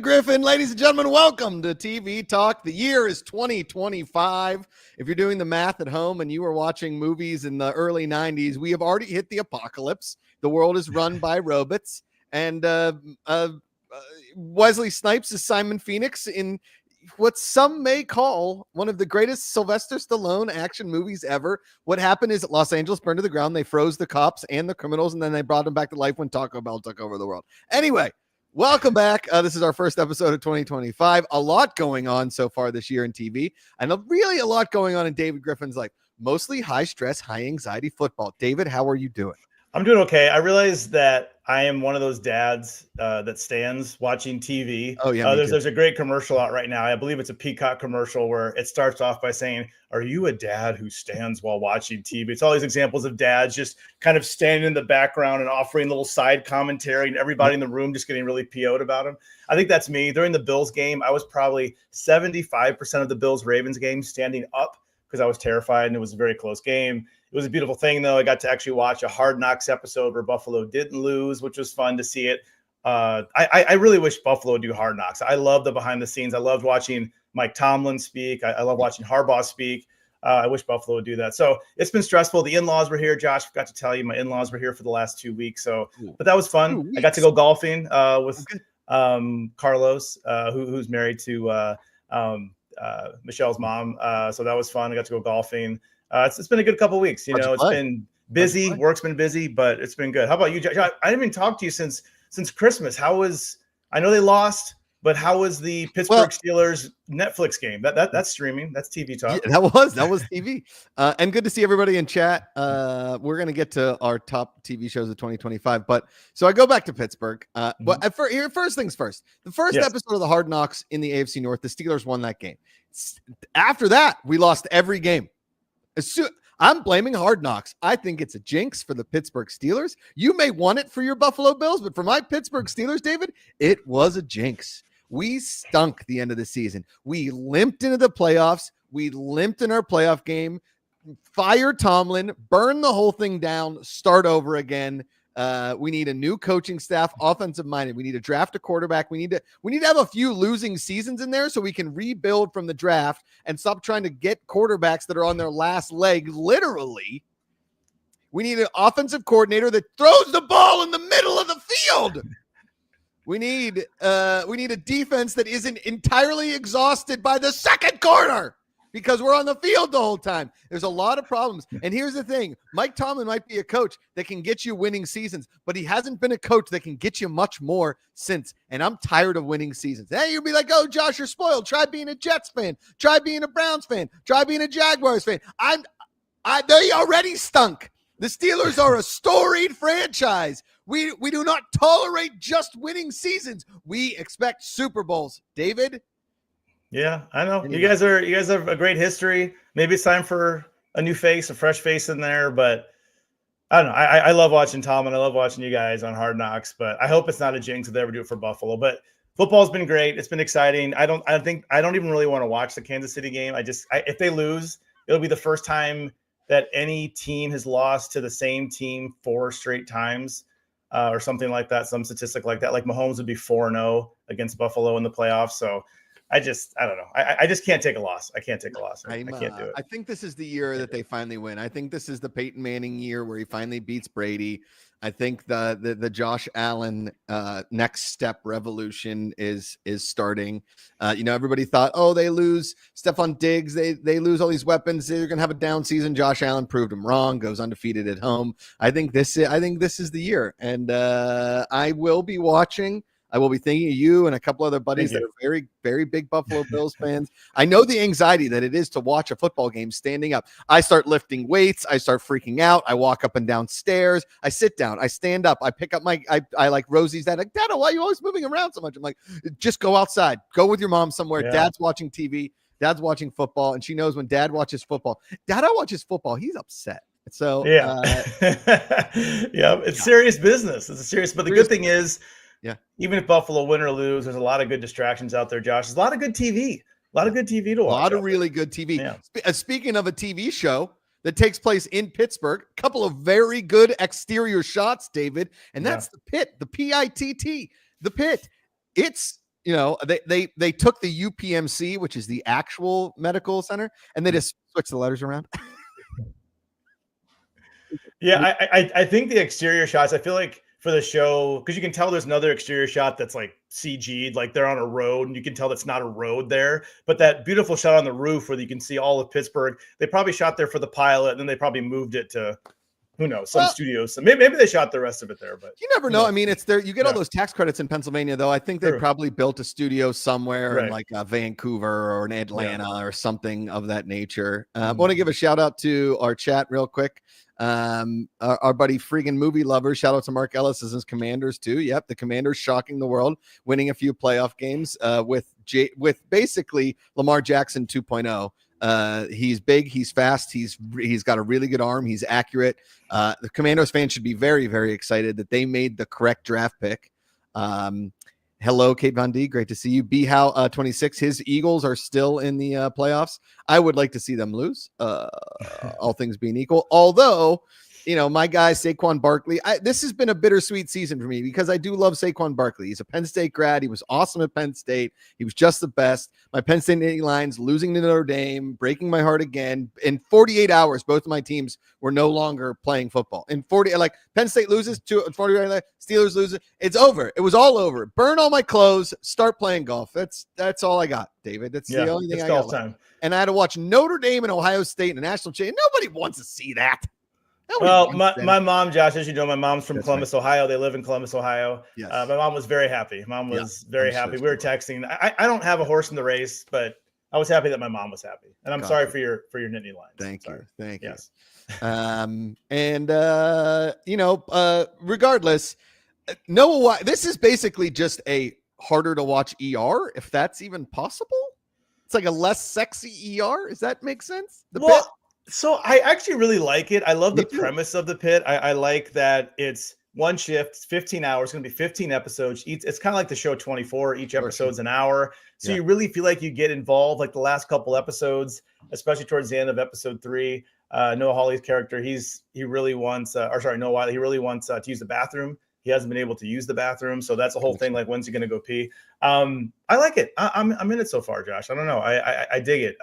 Griffin. Ladies and gentlemen, welcome to TV Talk. The year is 2025. If you're doing the math at home and you were watching movies in the early 90s, we have already hit the apocalypse. The world is run by robots. And Wesley Snipes is Simon Phoenix in what some may call one of the greatest Sylvester Stallone action movies ever. What happened is Los Angeles burned to the ground. They froze the cops and the criminals, and then they brought them back to life when Taco Bell took over the world. Anyway, welcome back. This is our first episode of 2025. A lot going on so far this year in TV, and really a lot going on in David Griffin's life. Mostly high stress, high anxiety football. David, how are you doing? I'm doing okay. I realize that I am one of those dads that stands watching TV. Oh, yeah. There's a great commercial out right now. I believe it's a Peacock commercial where it starts off by saying, "Are you a dad who stands while watching TV?" It's all these examples of dads just kind of standing in the background and offering little side commentary, and everybody in the room just getting really PO'd about them. I think that's me. During the Bills game, I was probably 75% of the Bills-Ravens game standing up because I was terrified, and it was a very close game. It was a beautiful thing, though. I got to actually watch a Hard Knocks episode where Buffalo didn't lose, which was fun to see it. I really wish Buffalo would do Hard Knocks. I love the behind the scenes. I loved watching Mike Tomlin speak. I love watching Harbaugh speak. I wish Buffalo would do that. So it's been stressful. The in-laws were here. Josh, forgot to tell you, my in-laws were here for the last 2 weeks. But that was fun. I got to go golfing with Carlos, who's married to Michelle's mom. So that was fun. I got to go golfing. It's been a good couple of weeks. It's been busy. Work's been busy, but it's been good. How about you, Josh? I didn't even talk to you since Christmas. I know they lost, but how was the Pittsburgh Steelers Netflix game? That's streaming. That's TV talk. Yeah, that was TV. And good to see everybody in chat. We're going to get to our top TV shows of 2025. But so I go back to Pittsburgh. But first things first. The first episode of the Hard Knocks in the AFC North, the Steelers won that game. After that, we lost every game. I'm blaming Hard Knocks. I think it's a jinx for the Pittsburgh Steelers. You may want it for your Buffalo Bills, but for my Pittsburgh Steelers, David, it was a jinx. We stunk the end of the season. We limped into the playoffs. We limped in our playoff game. Fire Tomlin, burn the whole thing down, start over again. We need a new coaching staff, offensive minded. We need to draft a quarterback. We need to have a few losing seasons in there so we can rebuild from the draft and stop trying to get quarterbacks that are on their last leg. Literally, we need an offensive coordinator that throws the ball in the middle of the field. We need a defense that isn't entirely exhausted by the second quarter, because we're on the field the whole time. There's a lot of problems. And here's the thing. Mike Tomlin might be a coach that can get you winning seasons, but he hasn't been a coach that can get you much more since. And I'm tired of winning seasons. Hey, you'll be like, "Oh, Josh, you're spoiled. Try being a Jets fan. Try being a Browns fan. Try being a Jaguars fan." They already stunk. The Steelers are a storied franchise. We do not tolerate just winning seasons. We expect Super Bowls. David? Yeah, I know. You guys have a great history. Maybe it's time for a new face, a fresh face in there. But I don't know. I love watching Tom, and I love watching you guys on Hard Knocks. But I hope it's not a jinx if they ever do it for Buffalo. But football's been great. It's been exciting. I don't even really want to watch the Kansas City game. If they lose, it'll be the first time that any team has lost to the same team 4 straight times, or something like that. Some statistic like that. Like Mahomes would be 4-0 against Buffalo in the playoffs. So I don't know. I just can't take a loss. I can't take a loss. I can't do it. I think this is the year that they finally win. I think this is the Peyton Manning year where he finally beats Brady. I think the Josh Allen next step revolution is starting. Everybody thought, oh, they lose Stephon Diggs, they lose all these weapons, they're gonna have a down season. Josh Allen proved them wrong, goes undefeated at home. I think this is the year, and I will be watching. I will be thinking of you and a couple other buddies that are very, very big Buffalo Bills fans. I know the anxiety that it is to watch a football game standing up. I start lifting weights. I start freaking out. I walk up and down stairs. I sit down. I stand up. I pick up I like Rosie's dad. Like, "Dad, why are you always moving around so much?" I'm like, "Just go outside. Go with your mom somewhere." Yeah. Dad's watching TV. Dad's watching football. And she knows when Dad watches football. Dad watches football. He's upset. So, it's serious business. It's serious. But the good thing is, even if Buffalo win or lose, there's a lot of good distractions out there, Josh. There's a lot of good TV. A lot of good TV to watch. A lot of really good TV. Yeah. Speaking of a TV show that takes place in Pittsburgh, a couple of very good exterior shots, David, and that's the Pit, the PITT, the Pit. It's You know, they took the UPMC, which is the actual medical center, and they just switched the letters around. Yeah, I think the exterior shots, I feel like for the show, because you can tell there's another exterior shot that's like CG'd, like they're on a road, and you can tell that's not a road there. But that beautiful shot on the roof where you can see all of Pittsburgh, they probably shot there for the pilot, and then they probably moved it to, who knows, some studios. So maybe they shot the rest of it there, but you never know. I mean, it's there. You get all those tax credits in Pennsylvania, though. I think they probably built a studio somewhere in like Vancouver or in Atlanta or something of that nature. I want to give a shout out to our chat real quick. Our buddy Freaking Movie Lovers. Shout out to Mark Ellis as his Commanders too. Yep, the Commanders shocking the world, winning a few playoff games with basically Lamar Jackson 2.0. He's big, he's fast, he's got a really good arm, he's accurate. The Commandos fans should be very, very excited that they made the correct draft pick. Hello, Kate Von D. Great to see you. B-How 26. His Eagles are still in the playoffs. I would like to see them lose, all things being equal. Although, you know, my guy Saquon Barkley, this has been a bittersweet season for me because I do love Saquon Barkley. He's a Penn State grad. He was awesome at Penn State. He was just the best. My Penn State Lions losing to Notre Dame, breaking my heart again. In 48 hours, both of my teams were no longer playing football. In 40, like Penn State loses, 40, Steelers loses. It's over. It was all over. Burn all my clothes. Start playing golf. That's all I got, David. That's the only thing I got. Time. And I had to watch Notre Dame and Ohio State in a national chain. Nobody wants to see that. Well, my mom, Josh, as you know, my mom's from Columbus, Ohio. They live in Columbus, Ohio. Yes. My mom was very happy. Mom was very happy. We were texting. I don't have a horse in the race, but I was happy that my mom was happy. And I'm sorry for your Nittany Lions. Thank you. Yes. Regardless, Noah, this is basically just a harder to watch ER, if that's even possible. It's like a less sexy ER. Does that make sense? Pit? So I actually really like it. I love the premise of the Pit. I like that it's one shift, 15 hours, it's going to be 15 episodes. It's kind of like the show 24. Each episode's an hour. So you really feel like you get involved, like the last couple episodes, especially towards the end of episode 3. Noah Hawley's character, he really wants, Noah Wiley, he really wants to use the bathroom. He hasn't been able to use the bathroom. So that's a whole thing. Like, when's he going to go pee? I like it. I'm in it so far, Josh. I don't know. I dig it.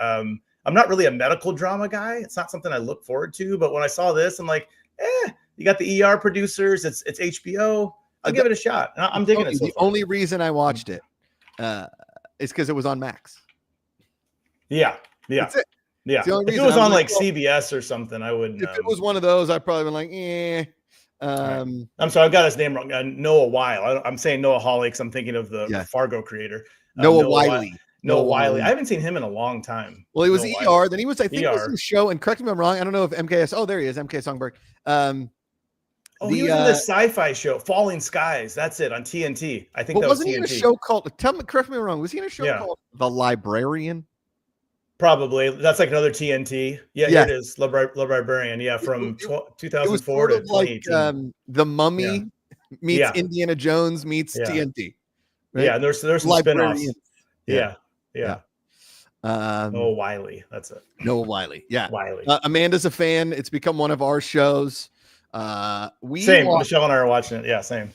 I'm not really a medical drama guy. It's not something I look forward to. But when I saw this, I'm like, you got the ER producers. It's HBO. I'll give it a shot. I'm digging it. The only reason I watched it is because it was on Max. Yeah. That's it. Yeah. If it was on like CBS or something, I wouldn't. If it was one of those, I'd probably been like, I'm sorry, I got his name wrong. Noah Wiley. I'm saying Noah Hawley because I'm thinking of the Fargo creator. Noah Wiley. Noah Wiley. I haven't seen him in a long time. Well, he was ER. Wiley. Then he was, I think, he was in the show. And correct me if I'm wrong. I don't know if MKS. Oh, there he is. MK Songberg. He was in the sci-fi show Falling Skies. That's it on TNT. I think that was TNT. Wasn't he in a show called? Correct me if I'm wrong. Was he in a show called The Librarian? Probably. That's like another TNT. Yeah, here it is. The Librarian. Yeah, from 2004 to 2018. Like, The Mummy meets Indiana Jones meets TNT. Right? Yeah, and there's some spinoffs. Yeah. Noah Wiley. That's it. Noah Wiley. Yeah. Wiley. Amanda's a fan. It's become one of our shows. Michelle and I are watching it. Yeah, same.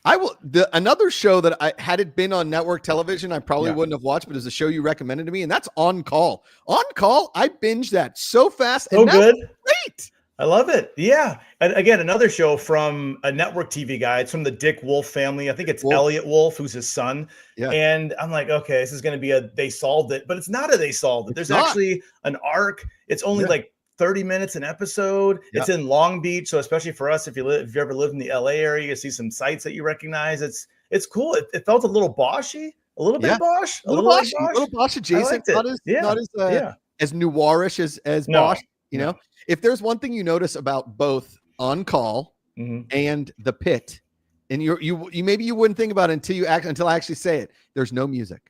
Another show that had it been on network television, I probably wouldn't have watched, but it's a show you recommended to me, and that's On Call. On Call, I binged that so fast. So good. Great. I love it. Yeah. And again, another show from a network TV guy. It's from the Dick Wolf family. I think it's Elliot Wolf, who's his son. Yeah. And I'm like, okay, this is going to be they solved it, but it's not a they solved it. There's actually an arc. It's only like 30 minutes an episode. Yeah. It's in Long Beach. So especially for us, if you ever lived in the LA area, you see some sites that you recognize. It's cool. It felt a little Boshy, a little bit Bosch, a little Bosch. A little Bosch adjacent. Not as noirish as Bosch, you know? If there's one thing you notice about both On Call and The Pit, and you maybe you wouldn't think about it until I actually say it, there's no music.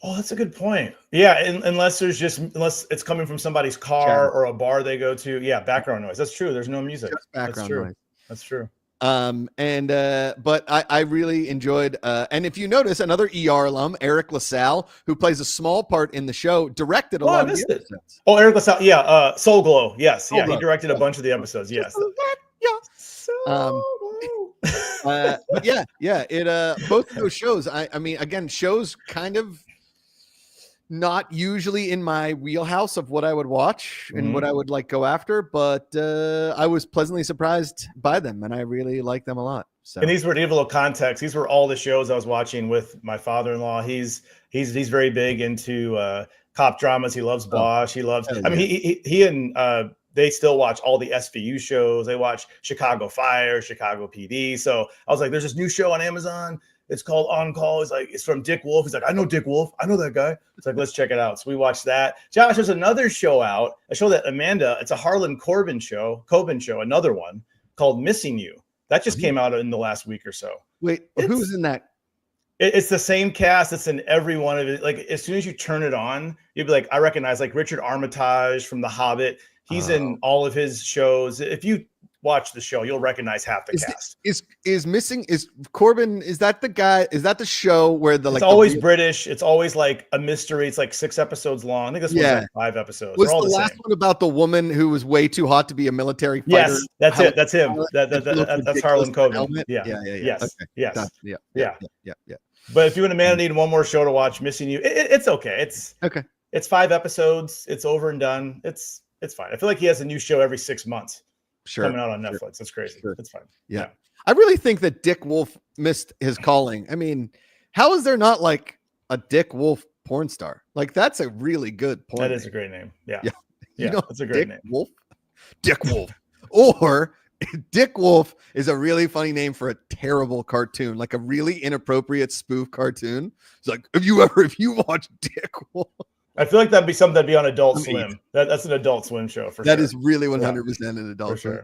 Oh, that's a good point. Yeah, unless it's coming from somebody's car or a bar they go to. Yeah, background noise. That's true. There's no music. Just background noise. That's true. But I really enjoyed, and if you notice, another ER alum, Eric LaSalle, who plays a small part in the show, directed a lot of the episodes. Oh, Eric LaSalle. Yeah. Soul Glow. Yes. He directed a bunch of the episodes. Yes. But yeah, it both of those shows. I mean, again, shows kind of not usually in my wheelhouse of what I would watch and what I would like go after, but I was pleasantly surprised by them, and I really like them a lot. So, and these were, to give a little context, these were all the shows I was watching with my father-in-law. He's very big into cop dramas. He loves Bosch. He loves. I mean, he and they still watch all the SVU shows. They watch Chicago Fire, Chicago PD. So I was like, there's this new show on Amazon. It's called On Call. He's like, it's from Dick Wolf. He's like, I know Dick Wolf. I know that guy. It's like, let's check it out. So we watched that. Josh, there's another show out. A show that Amanda, it's a Harlan Coben show, another one called Missing You. That just came out in the last week or so. Wait, who's in that? It's the same cast. It's in every one of it. Like, as soon as you turn it on, you'd be like, I recognize like Richard Armitage from The Hobbit. He's in all of his shows. If you watch the show, you'll recognize half the cast. Is Corbin? Is that the guy? Is that the show where it's always British? It's always like a mystery. It's like 6 episodes long. I think this was like 5 episodes. Was the last one about the woman who was way too hot to be a military fighter? Yes, that's it. That's him. That's Harlan Coben. Yeah. Yes. Okay. Yeah. Yeah. But if you and Amanda need one more show to watch, Missing You, it's okay. It's 5 episodes. It's over and done. It's fine. I feel like he has a new show every 6 months. Coming out on Netflix. That's crazy. It's fine. Yeah. I really think that Dick Wolf missed his calling. I mean, how is there not like a Dick Wolf porn star? Like, that's a really good porn. That is a great name. Yeah. That's a great name. Dick Wolf. Or Dick Wolf is a really funny name for a terrible cartoon, like a really inappropriate spoof cartoon. It's like, if you watch Dick Wolf. I feel like that'd be something that'd be on Adult Swim. That's an Adult Swim show for sure. That is really 100% an Adult Swim.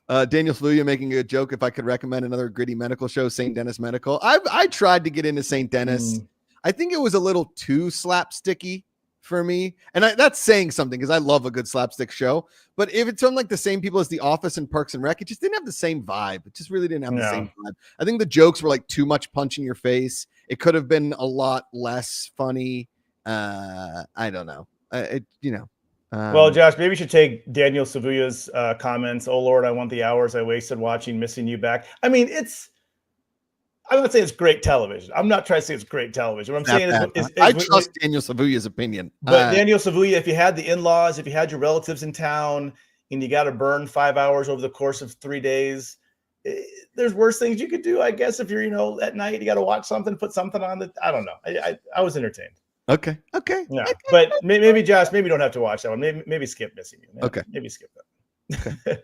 Sure. Daniel Sluya making a joke. If I could recommend another gritty medical show, St. Dennis Medical. I tried to get into St. Dennis. I think it was a little too slapsticky for me. And that's saying something because I love a good slapstick show. But if it's on like the same people as The Office and Parks and Rec, it just didn't have the same vibe. It just really didn't have the same vibe. I think the jokes were like too much punch in your face. It could have been a lot less funny. I don't know. Well, Josh, maybe you should take Daniel Savuya's comments. Oh Lord, I want the hours I wasted watching Missing You back. I mean, I'm not saying it's great television. I'm not trying to say it's great television. What I'm saying is I trust Daniel Savuya's opinion. But Daniel Savuya, if you had the in-laws, if you had your relatives in town, and you got to burn 5 hours over the course of 3 days, there's worse things you could do, I guess. If you're, at night, you got to watch something, put something on that. I don't know. I was entertained. Okay. Yeah, but maybe Josh, maybe you don't have to watch that one. Maybe skip Missing You. Maybe skip that. Okay.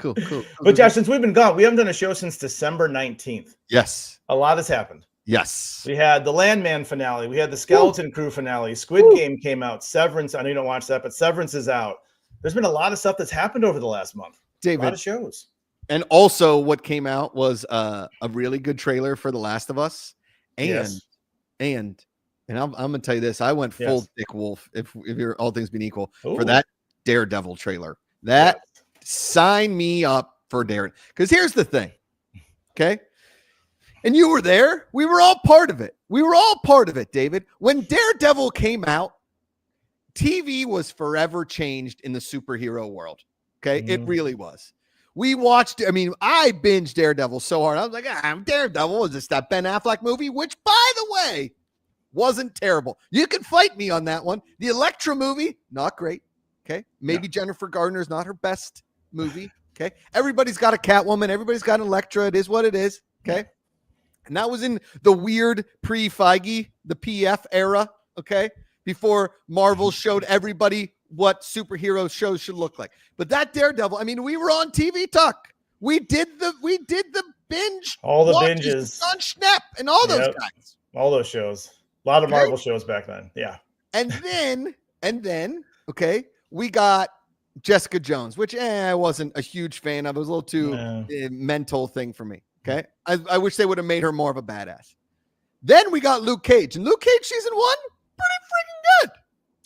Cool. But Josh, since we've been gone, we haven't done a show since December 19th. Yes. A lot has happened. Yes. We had the Landman finale. We had the Skeleton Crew finale. Squid Game came out. Severance. I know you don't watch that, but Severance is out. There's been a lot of stuff that's happened over the last month. David. A lot of shows. And also what came out was a really good trailer for The Last of Us. And I'm going to tell you this. I went full Dick Wolf, if you're all things being equal, for that Daredevil trailer. Sign me up for Daredevil. Because here's the thing. Okay? And you were there. We were all part of it. David. When Daredevil came out, TV was forever changed in the superhero world. Okay? It really was. We watched, I binged Daredevil so hard. I was like, Daredevil. Is this that Ben Affleck movie? Which, by the way, wasn't terrible. You can fight me on that one. The Elektra movie, not great. Okay. Maybe Jennifer Gardner's not her best movie. Okay. Everybody's got a Catwoman. Everybody's got an Elektra. It is what it is. Okay. And that was in the weird pre-Feige, the PF era. Okay. Before Marvel showed everybody what superhero shows should look like. But that Daredevil, we were on TV Talk. We did the binge. All the binges. On Schnepp and all those guys. All those shows. A lot of Marvel shows back then. Yeah. And then, okay, we got Jessica Jones, which I wasn't a huge fan of. It was a little too mental thing for me. Okay. I wish they would have made her more of a badass. Then we got Luke Cage, and Luke Cage season 1, pretty freaking good.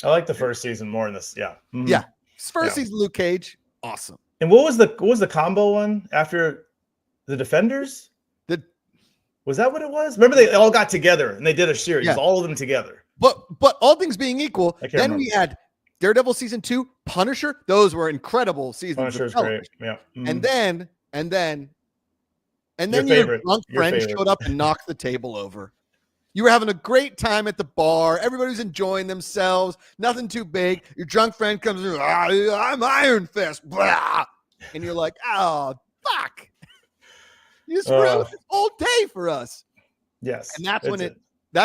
I like the first season more in this. Yeah. Mm-hmm. Yeah. First season, Luke Cage. Awesome. And what was the combo one after the Defenders? Was that what it was? Remember, they all got together and they did a series, all of them together. But all things being equal, then we had Daredevil season 2, Punisher. Those were incredible seasons. Punisher's great. Yeah. Mm-hmm. And then your drunk friend showed up and knocked the table over. You were having a great time at the bar. Everybody's enjoying themselves. Nothing too big. Your drunk friend comes in, I'm Iron Fist. Blah. And you're like, oh, fuck. You just ruined this whole day for us. Yes. And that's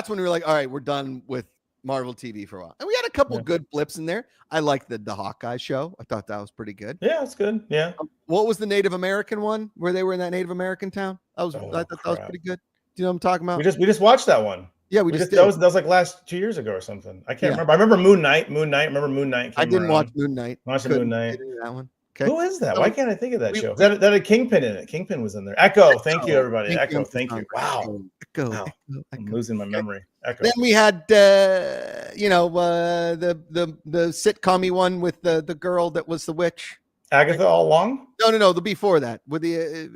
when we were like, all right, we're done with Marvel TV for a while. And we had a couple good blips in there. I liked the Hawkeye show. I thought that was pretty good. Yeah, it's good. Yeah. What was the Native American one where they were in that Native American town? I thought that was pretty good. Do you know what I'm talking about? We just watched that one. Yeah, we just did. That was like last 2 years ago or something. I can't remember. I remember Moon Knight. Remember Moon Knight? I didn't watch Moon Knight. Watched Moon Knight. That one. Okay. Who is that? Why can't I think of that show? That had Kingpin in it. Kingpin was in there. Echo. Thank you, everybody. Echo. Thank you. Wow. Echo. I'm losing my memory. Echo. Then we had, the sitcom-y one with the girl that was the witch. Agatha all along? No. The before that with the,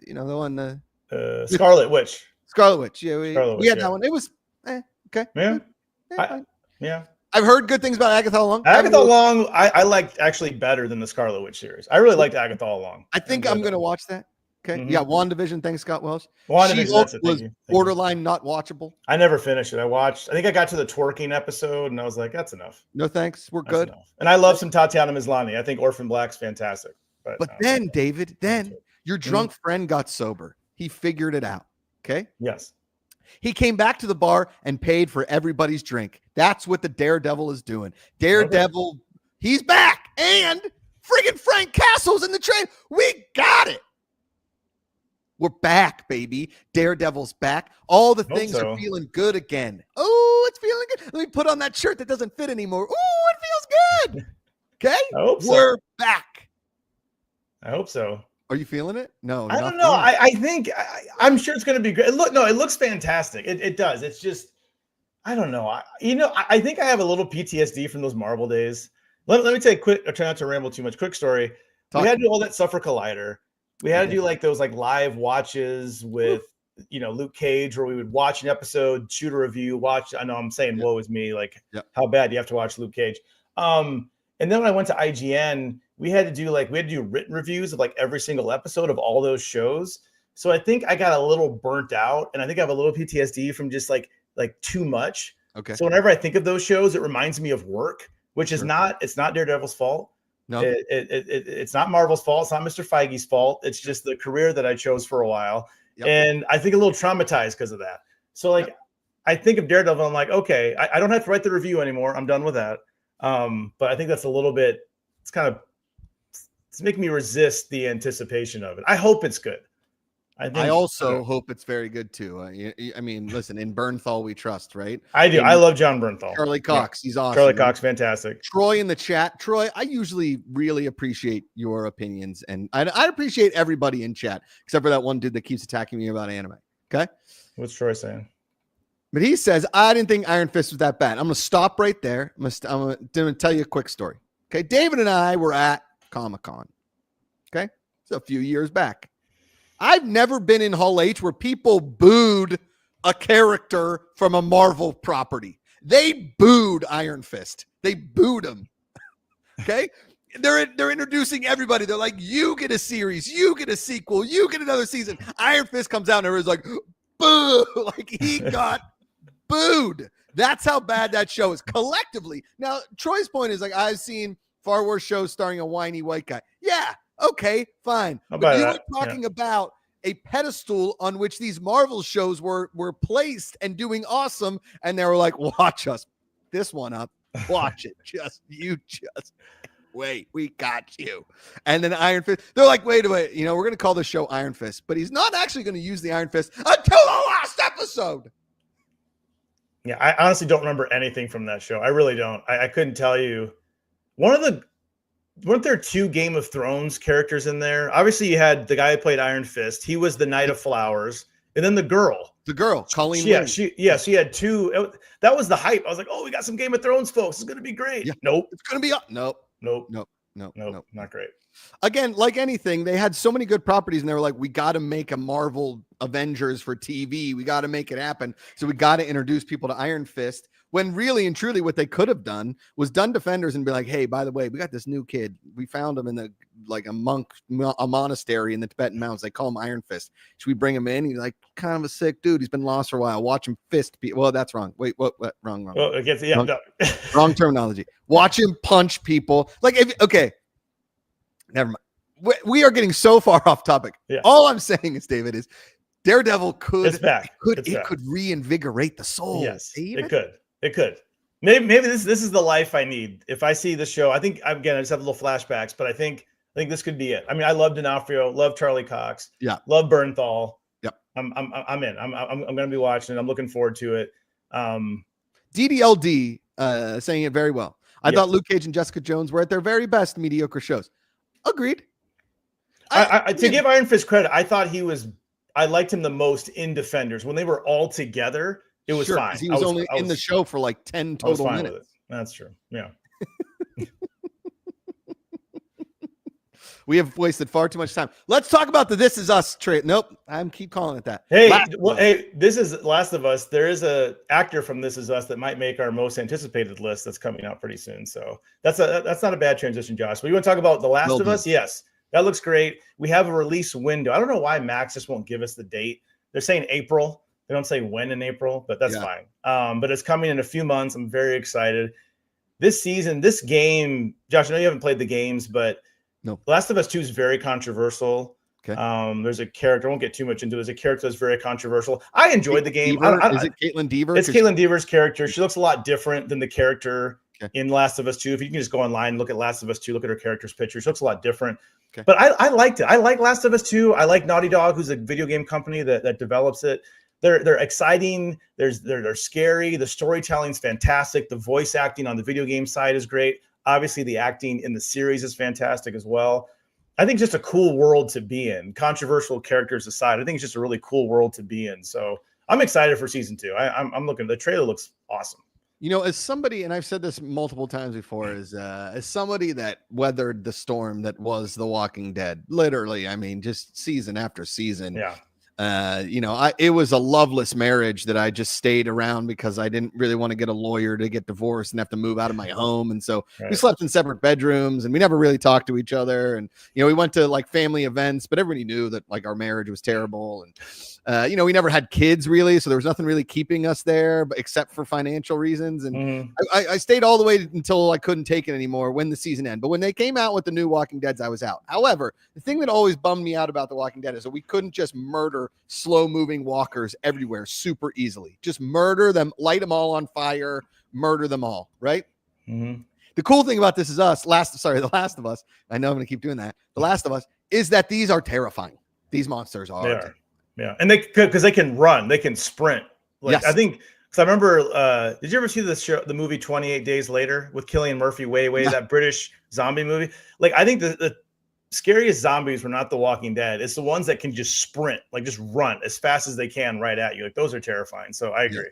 the one. Scarlet Witch. Scarlet Witch. Yeah, we had that one. It was okay. Yeah. I've heard good things about Agatha All Along. Agatha All Along, I liked actually better than the Scarlet Witch series. I really liked Agatha All Along. I think I'm going to watch that. Okay. Mm-hmm. Yeah. WandaVision. Thanks, Scott Welsh. WandaVision was borderline not watchable. I never finished it. I think I got to the twerking episode and I was like, that's enough. No, thanks. We're good. Enough. And I love some Tatiana Maslany. I think Orphan Black's fantastic. But then, David, your drunk friend got sober. He figured it out. Okay. Yes. He came back to the bar and paid for everybody's drink. That's what the Daredevil is doing. Daredevil, he's back. And friggin' Frank Castle's in the train. We got it. We're back, baby. Daredevil's back. All the things are feeling good again. Oh, it's feeling good. Let me put on that shirt that doesn't fit anymore. Oh, it feels good. Okay? I hope so. We're back. I hope so. Are you feeling it? No, I don't know. I think I'm sure it's going to be great. It looks fantastic. It does. It's just, I don't know. I think I have a little PTSD from those Marvel days. Let me tell you quick. I try not to ramble too much. Quick story. We had to do all that stuff for Collider. We had to do like those like live watches with Luke Cage, where we would watch an episode, shoot a review, watch. I know I'm saying woe is me. Like how bad do you have to watch Luke Cage? And then when I went to IGN, we had to do written reviews of like every single episode of all those shows. So I think I got a little burnt out, and I think I have a little PTSD from just like too much. Okay. So whenever I think of those shows, it reminds me of work, which is it's not Daredevil's fault. No, it's not Marvel's fault. It's not Mr. Feige's fault. It's just the career that I chose for a while. Yep. And I think a little traumatized because of that. So I think of Daredevil. I'm like, okay, I don't have to write the review anymore. I'm done with that. But I think that's a little bit, it's making me resist the anticipation of it. I hope it's good. I also hope it's very good too. I mean, listen, in Bernthal we trust, right? I do. I love John Bernthal. Charlie Cox, he's awesome. Charlie Cox, fantastic. Troy in the chat. Troy, I usually really appreciate your opinions, and I appreciate everybody in chat, except for that one dude that keeps attacking me about anime. Okay? What's Troy saying? But he says, I didn't think Iron Fist was that bad. I'm going to stop right there. I'm going to tell you a quick story. Okay? David and I were at Comic-Con. Okay? It's a few years back. I've never been in Hall H where people booed a character from a Marvel property. They booed Iron Fist. They booed him. Okay? They're introducing everybody. They're like, you get a series, you get a sequel, you get another season. Iron Fist comes out and everyone's like, boo. Like he got booed. That's how bad that show is collectively. Now, Troy's point is like, I've seen far worse shows starring a whiny white guy. Yeah. Okay, fine. But you were talking about a pedestal on which these Marvel shows were placed and doing awesome, and they were like, watch us this one up. Watch it. Just wait. We got you. And then Iron Fist, they're like, wait a minute, we're going to call the show Iron Fist, but he's not actually going to use the Iron Fist until the last episode. Yeah, I honestly don't remember anything from that show. I really don't. I couldn't tell you. Weren't there 2 Game of Thrones characters in there? Obviously, you had the guy who played Iron Fist. He was the Knight of Flowers. And then the girl, Colleen. She had 2. That was the hype. I was like, oh, we got some Game of Thrones folks. It's going to be great. Yeah. Nope. It's going to be Nope. Not great. Again, like anything, they had so many good properties, and they were like, we got to make a Marvel Avengers for TV. We got to make it happen. So we got to introduce people to Iron Fist. when really and truly what they could have done was done Defenders and be like, hey, by the way, we got this new kid. We found him in a monastery in the Tibetan mountains. They call him Iron Fist. Should we bring him in? He's like, kind of a sick dude. He's been lost for a while. Watch him fist people. Well, that's wrong. Wait, what? Wrong. Well, it gets, wrong, no. wrong terminology. Watch him punch people. Okay. Never mind. We are getting so far off topic. Yeah. All I'm saying is, David, is Daredevil could reinvigorate the soul. Yes, David? It could. Maybe this is the life I need. If I see the show, I think I just have little flashbacks, but I think this could be it. I mean, I love D'Onofrio, love Charlie Cox, love Bernthal. Yep. I'm in. I'm going to be watching it. I'm looking forward to it. DDLD saying it very well. I thought Luke Cage and Jessica Jones were at their very best mediocre shows. Agreed. To give Iron Fist credit, I thought I liked him the most in Defenders. When they were all together, it was fine. He was only in the show for like 10 total minutes. That's true. Yeah. We have wasted far too much time. Let's talk about the This Is Us trade. Nope. I'm keep calling it that. Hey, This Is Last of Us. There is a actor from This Is Us that might make our most anticipated list that's coming out pretty soon. So that's not a bad transition, Josh. But you want to talk about The Last of Us? Yes. That looks great. We have a release window. I don't know why Max just won't give us the date. They're saying April. They don't say when in April, but that's fine. But it's coming in a few months. I'm very excited. This season, this game, Josh, I know you haven't played the games, but no. The Last of Us 2 is very controversial. Okay. There's a character, I won't get too much into it. There's a character that's very controversial. I enjoyed the game. Is it Caitlin Deaver? It's Caitlin Deaver's character. She looks a lot different than the character in Last of Us 2. If you can just go online and look at Last of Us 2, look at her character's picture. She looks a lot different. Okay. But I liked it. I like Last of Us 2. I like Naughty Dog, who's a video game company that develops it. They're exciting. They're scary. The storytelling's fantastic. The voice acting on the video game side is great. Obviously, the acting in the series is fantastic as well. I think just a cool world to be in. Controversial characters aside, I think it's just a really cool world to be in. So I'm excited for season 2. I'm looking. The trailer looks awesome. You know, as somebody, and I've said this multiple times before, as somebody that weathered the storm that was The Walking Dead, literally, I mean, just season after season. Yeah. It was a loveless marriage that I just stayed around because I didn't really want to get a lawyer to get divorced and have to move out of my home. And so we slept in separate bedrooms and we never really talked to each other. And, we went to like family events, but everybody knew that like our marriage was terrible. And, we never had kids really. So there was nothing really keeping us there, but except for financial reasons. And I stayed all the way until I couldn't take it anymore when the season ended. But when they came out with the new Walking Deads, I was out. However, the thing that always bummed me out about The Walking Dead is that we couldn't just murder slow moving walkers everywhere super easily. Just murder them, light them all on fire, murder them all. Right. Mm-hmm. The cool thing about This Is Us, The Last of Us, I know I'm going to keep doing that. The Last of Us is that these are terrifying. These monsters are. Yeah. And because they can run, they can sprint. Like I think, because I remember, did you ever see the movie 28 Days Later with Cillian Murphy, that British zombie movie? Like, I think the scariest zombies were not The Walking Dead. It's the ones that can just sprint, like just run as fast as they can right at you. Like those are terrifying. So I agree.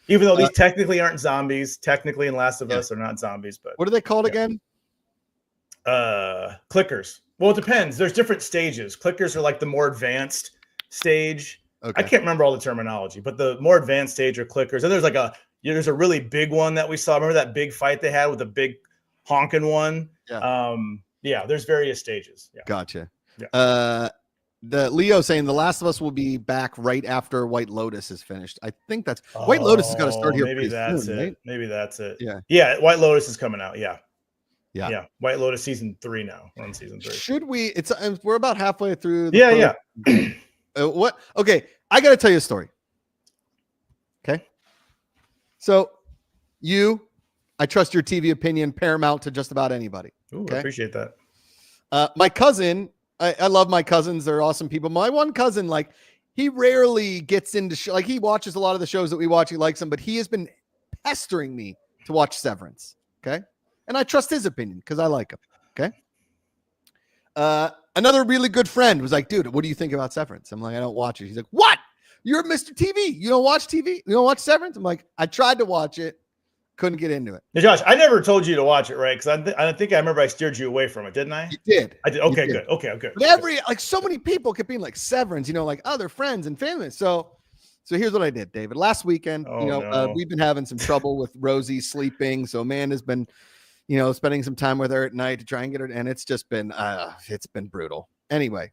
Even though these technically aren't zombies, technically in Last of Us are not zombies, but what are they called again? Clickers. Well, it depends. There's different stages. Clickers are like the more advanced stage. Okay. I can't remember all the terminology, but the more advanced stage are clickers. And there's a really big one that we saw. Remember that big fight they had with the big honking one? Yeah. There's various stages. Yeah. Gotcha. Yeah. The Leo saying The Last of Us will be back right after White Lotus is finished. I think that's White Lotus is going to start here. Maybe that's soon, it. Right? Maybe that's it. Yeah. White Lotus is coming out. Yeah. White Lotus season 3 now. We're on season 3. Should we? We're about halfway through. What? Okay, I got to tell you a story. Okay. So, I trust your TV opinion paramount to just about anybody. Ooh, I appreciate that. My cousin, I love my cousins. They're awesome people. My one cousin, like, he rarely gets into like he watches a lot of the shows that we watch. He likes them, but he has been pestering me to watch Severance. Okay. And I trust his opinion because I like him. Okay. Another really good friend was like, dude, what do you think about Severance? I'm like, I don't watch it. He's like, what? You're Mr. TV. You don't watch TV? You don't watch Severance? I'm like, I tried to watch it. Couldn't get into it. Now, Josh, I never told you to watch it, right? Because I think I remember I steered you away from it, didn't I? You did. I did. Okay, good. Okay. But so many people kept being like Severance, like, oh, they're friends and family. So So here's what I did, David. Last weekend, No. we've been having some trouble with Rosie sleeping. So Amanda's been, spending some time with her at night to try and get her. And it's just been, it's been brutal. Anyway,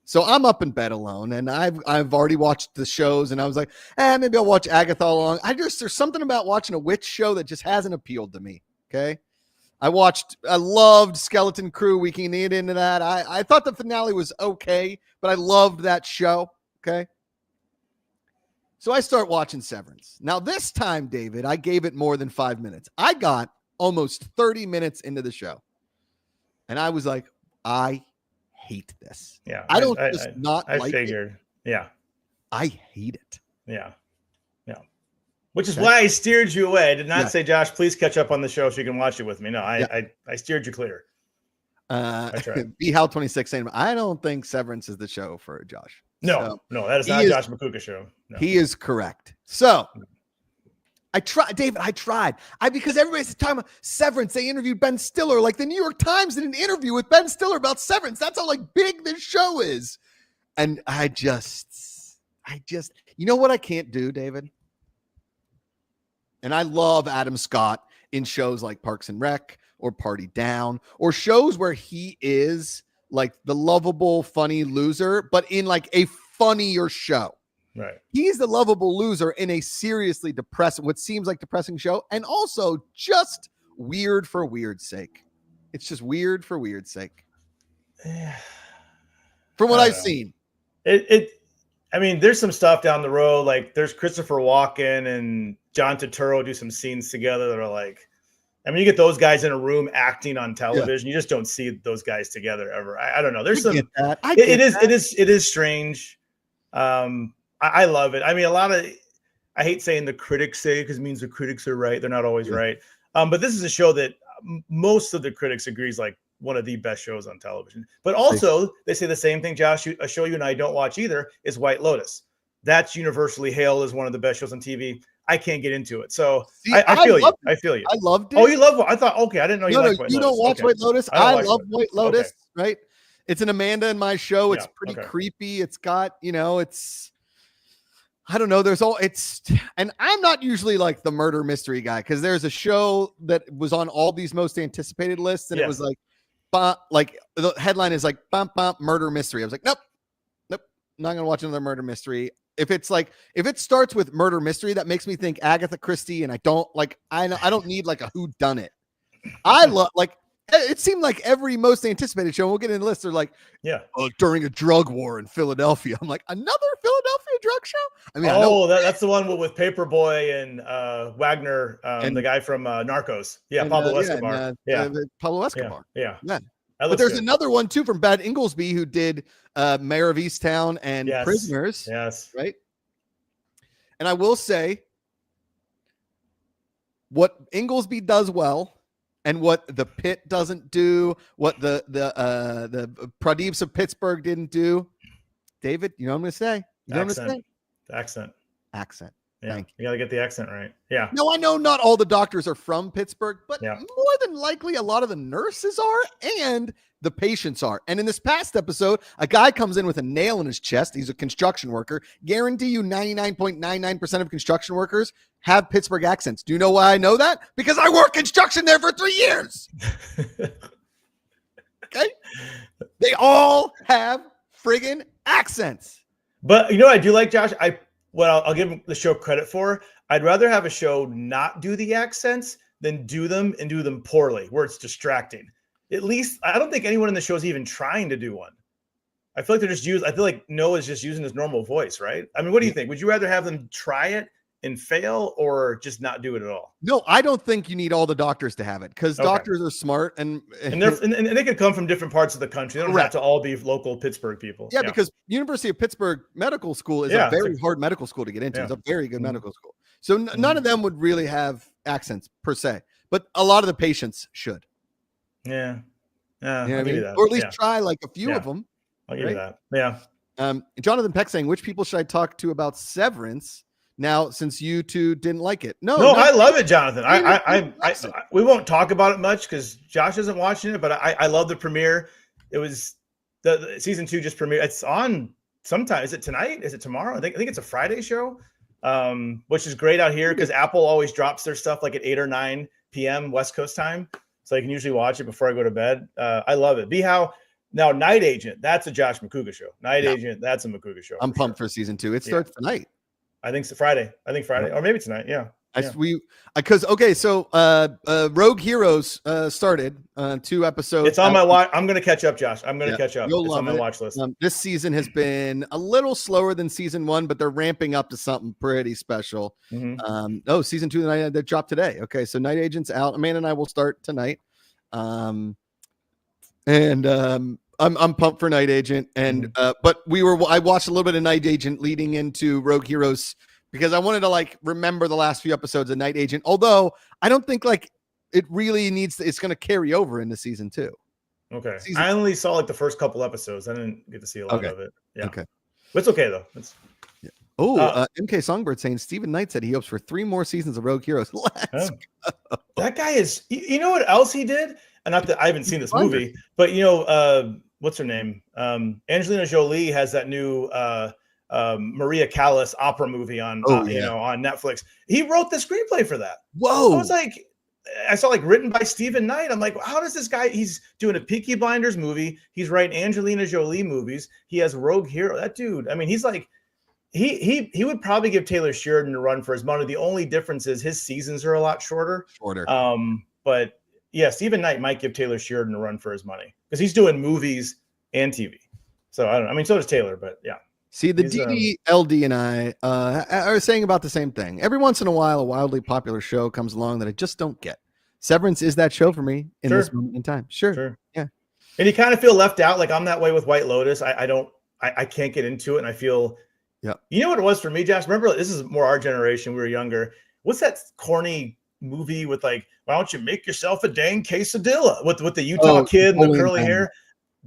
so I'm up in bed alone, and I've already watched the shows, and I was like, maybe I'll watch Agatha along. There's something about watching a witch show that just hasn't appealed to me. Okay. I loved Skeleton Crew. We can get into that. I thought the finale was okay, but I loved that show. Okay. So I start watching Severance. Now this time, David, I gave it more than 5 minutes. I got almost 30 minutes into the show. And I was like, I hate this. Yeah. I figured. it. Yeah. I hate it. Yeah. Which is why I steered you away. I did not say, Josh, please catch up on the show so you can watch it with me. No, I steered you clear. BHal26 saying, I don't think Severance is the show for Josh. No, that is not a Josh Macuga show. No. He is correct. So I tried, David. Because everybody's talking about Severance. They interviewed Ben Stiller. Like the New York Times did an interview with Ben Stiller about Severance. That's how big this show is. And I just, you know what I can't do, David? And I love Adam Scott in shows like Parks and Rec or Party Down or shows where he is like the lovable, funny loser, but in a funnier show. Right. He's the lovable loser in a seriously depressing, what seems like depressing show, and also just weird for weird's sake. It's just weird for weird's sake. From what I've seen. I mean, there's some stuff down the road. Like there's Christopher Walken and John Turturro do some scenes together that are you get those guys in a room acting on television. You just don't see those guys together ever. I don't know. There's some. It is strange. I love it. I mean, I hate saying the critics say because it means the critics are right. They're not always right. But this is a show that most of the critics agree is one of the best shows on television. But also, they say the same thing, Josh. A show you and I don't watch either is White Lotus. That's universally hailed as one of the best shows on TV. I can't get into it. So I feel you. I feel you. I loved it. Oh, you love it? I thought, okay, I didn't know you liked White Lotus. You don't watch White Lotus? I love White Lotus, right? It's an Amanda and my show. It's pretty creepy. It's got, I don't know. And I'm not usually the murder mystery guy because there's a show that was on all these most anticipated lists and it was the headline is bump, murder mystery. I was like, nope, not going to watch another murder mystery. If it starts with murder mystery, that makes me think Agatha Christie, and I don't need a whodunit. I love it seemed like every most anticipated show. We'll get into the list. They're during a drug war in Philadelphia. I'm like, another Philadelphia drug show. I mean, that's the one with Paperboy and Wagner, and the guy from Narcos. Yeah, Pablo Escobar. Pablo Escobar. Yeah. But there's another one too from Bad Inglesby who did Mayor of Easttown and Prisoners. Yes. Right. And I will say what Inglesby does well and what the Pit doesn't do, what the Pradeeps of Pittsburgh didn't do. David, you know what I'm going to say? You know what I'm going to say? Accent. Yeah, you got to get the accent right. Yeah. No, I know not all the doctors are from Pittsburgh, but more than likely a lot of the nurses are and the patients are. And in this past episode, a guy comes in with a nail in his chest. He's a construction worker. Guarantee you 99.99% of construction workers have Pittsburgh accents. Do you know why I know that? Because I worked construction there for 3 years. Okay? They all have friggin' accents. But you know what I do like, Josh? I'll give the show credit for. I'd rather have a show not do the accents than do them and do them poorly, where it's distracting. At least I don't think anyone in the show is even trying to do one. I feel like I feel like Noah's just using his normal voice, right? I mean, what do you think? Would you rather have them try it and fail or just not do it at all? No, I don't think you need all the doctors to have it because doctors are smart and they could come from different parts of the country. They don't have to all be local Pittsburgh people. Yeah, because University of Pittsburgh Medical School is a very hard medical school to get into. It's a very good medical school. So none of them would really have accents per se, but a lot of the patients should. Yeah. I'll give you that. Or at least try a few of them. I'll give you that. Yeah. Jonathan Peck saying, which people should I talk to about Severance? Now, since you two didn't like it. No, I love it, Jonathan. We won't talk about it much because Josh isn't watching it, but I love the premiere. It was the season 2 just premiered. It's on sometime. Is it tonight? Is it tomorrow? I think it's a Friday show. which is great out here because Apple always drops their stuff like at 8 or 9 p.m. West Coast time. So I can usually watch it before I go to bed. I love it. Now, Night Agent, that's a Josh Macuga show. Night Agent, that's a Macuga show. I'm pumped for season 2. It starts tonight. I think it's Friday. Or maybe tonight. Yeah. So Rogue Heroes started 2 episodes. It's on my watch. I'm going to catch up, Josh. I'm going to catch up. It's on my watch list. This season has been a little slower than season 1, but they're ramping up to something pretty special. Season 2 that dropped today. Okay, so Night Agent's out. Amanda and I will start tonight. I'm pumped for Night Agent, and but I watched a little bit of Night Agent leading into Rogue Heroes because I wanted to remember the last few episodes of Night Agent. Although I don't think it really it's going to carry over into season 2. Okay, I only saw the first couple episodes. I didn't get to see a lot of it. Yeah, okay, but it's okay though. MK Songbird saying Stephen Knight said he hopes for 3 more seasons of Rogue Heroes. Let's go. That guy is. You know what else he did? And not that I haven't seen this movie, but what's her name? Angelina Jolie has that new Maria Callas opera movie on on Netflix. He wrote the screenplay for that. Whoa! I saw written by Stephen Knight. I'm like, how does this guy? He's doing a Peaky Blinders movie. He's writing Angelina Jolie movies. He has Rogue Hero. That dude. I mean, he's he would probably give Taylor Sheridan a run for his money. The only difference is his seasons are a lot shorter. But yeah, Stephen Knight might give Taylor Sheridan a run for his money because he's doing movies and TV. So I don't know. I mean, so does Taylor, but yeah. See, the DDLD and I are saying about the same thing. Every once in a while, a wildly popular show comes along that I just don't get. Severance is that show for me in this moment in time. Sure. Yeah. And you kind of feel left out. I'm that way with White Lotus. I can't get into it. And I feel, you know what it was for me, Josh? Remember, this is more our generation. We were younger. What's that corny movie with why don't you make yourself a dang quesadilla with the Utah kid and the curly hair?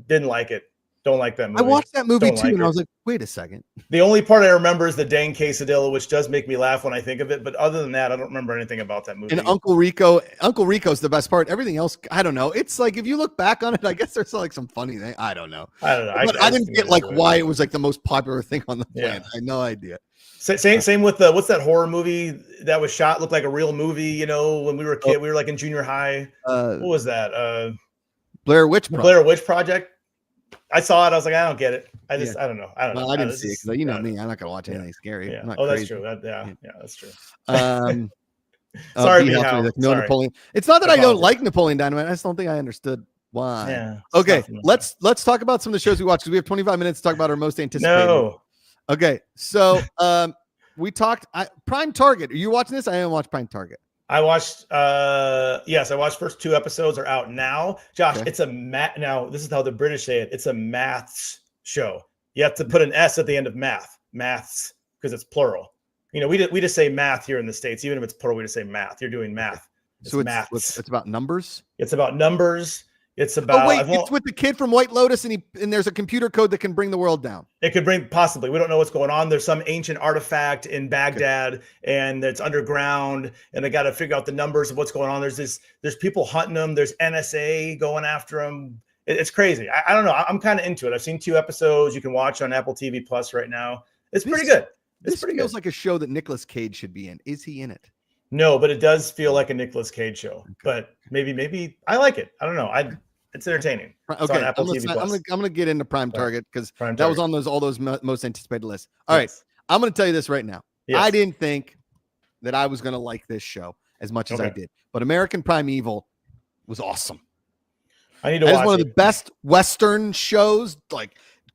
Didn't like it. Don't like that movie. I watched that movie too, and I was like, wait a second. The only part I remember is the dang quesadilla, which does make me laugh when I think of it. But other than that, I don't remember anything about that movie. And Uncle Rico's the best part. Everything else, I don't know. It's if you look back on it, I guess there's some funny thing. I don't know. But I didn't get why it was the most popular thing on the planet. I had no idea. Same with what's that horror movie that was shot looked like a real movie? When we were a kid, we were in junior high. What was that? Blair Witch Project. I saw it. I was like, I don't get it. I don't know. I don't know. I didn't see it because me, I'm not gonna watch anything scary. Yeah. That's true. That's true. Sorry, Napoleon. It's not that I don't like Napoleon Dynamite. I just don't think I understood why. Yeah. Okay, let's talk about some of the shows we watched because we have 25 minutes to talk about our most anticipated. No. Okay, so we talked Prime Target. Are you watching this? I haven't watched Prime Target. I watched I watched first 2 episodes are out now. Josh, it's a now this is how the British say it. It's a maths show. You have to put an S at the end of maths because it's plural. We just say math here in the States. Even if it's plural, we just say math. You're doing math. It's it's about numbers. It's about numbers. It's about. It's with the kid from White Lotus, and there's a computer code that can bring the world down. It could bring possibly. We don't know what's going on. There's some ancient artifact in Baghdad, and it's underground, and they got to figure out the numbers of what's going on. There's people hunting them. There's NSA going after them. It's crazy. I don't know. I'm kind of into it. I've seen 2 episodes. You can watch on Apple TV Plus right now. It's pretty good. This feels like a show that Nicolas Cage should be in. Is he in it? No, but it does feel like a Nicolas Cage show. Okay. But maybe I like it. I don't know. It's entertaining. Okay, I'm gonna get into Prime Target because that was on all those most anticipated lists. All right, I'm gonna tell you this right now. Yes. I didn't think that I was gonna like this show as much as I did, but American Primeval was awesome. I need to watch it. It's one of the best Western shows,